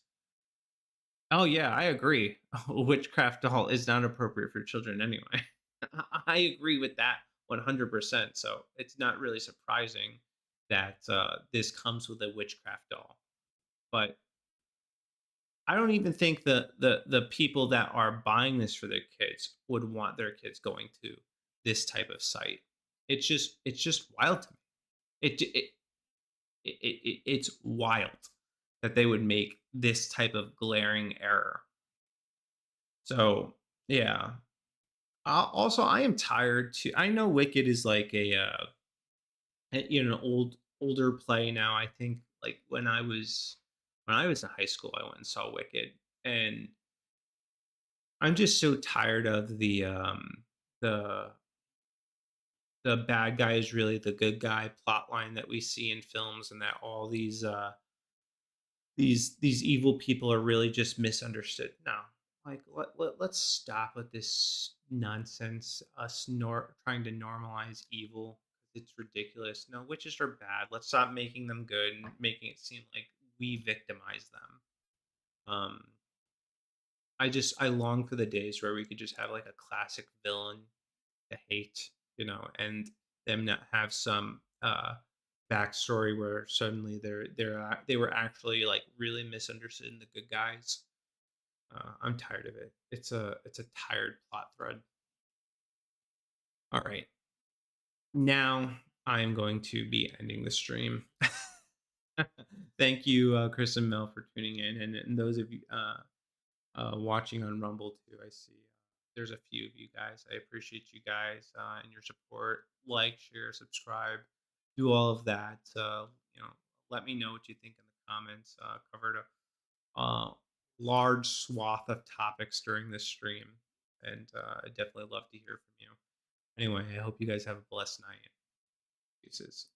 Oh yeah, I agree. A witchcraft doll is not appropriate for children anyway. I agree with that 100%. So it's not really surprising that this comes with a witchcraft doll. But I don't even think the people that are buying this for their kids would want their kids going to this type of site. It's just wild to me. It's wild that they would make this type of glaring error. So yeah. Also, I am tired too. I know Wicked is like an older play now. I think like when I was in high school, I went and saw Wicked, and I'm just so tired of the the bad guy is really the good guy plot line that we see in films, and that all these evil people are really just misunderstood. No, like let's stop with this nonsense. Us trying to normalize evil. It's ridiculous. No, witches are bad. Let's stop making them good and making it seem like we victimize them. I long for the days where we could just have like a classic villain to hate, and them not have some backstory where suddenly they were actually like really misunderstood in the good guys. I'm tired of it. It's a tired plot thread. All right, now I am going to be ending the stream. Thank you, Chris and Mel, for tuning in, and those of you watching on Rumble too. I see there's a few of you guys. I appreciate you guys and your support. Like, share, subscribe, do all of that. Let me know what you think in the comments. Covered a large swath of topics during this stream, and I definitely love to hear from you. Anyway, I hope you guys have a blessed night. Pieces.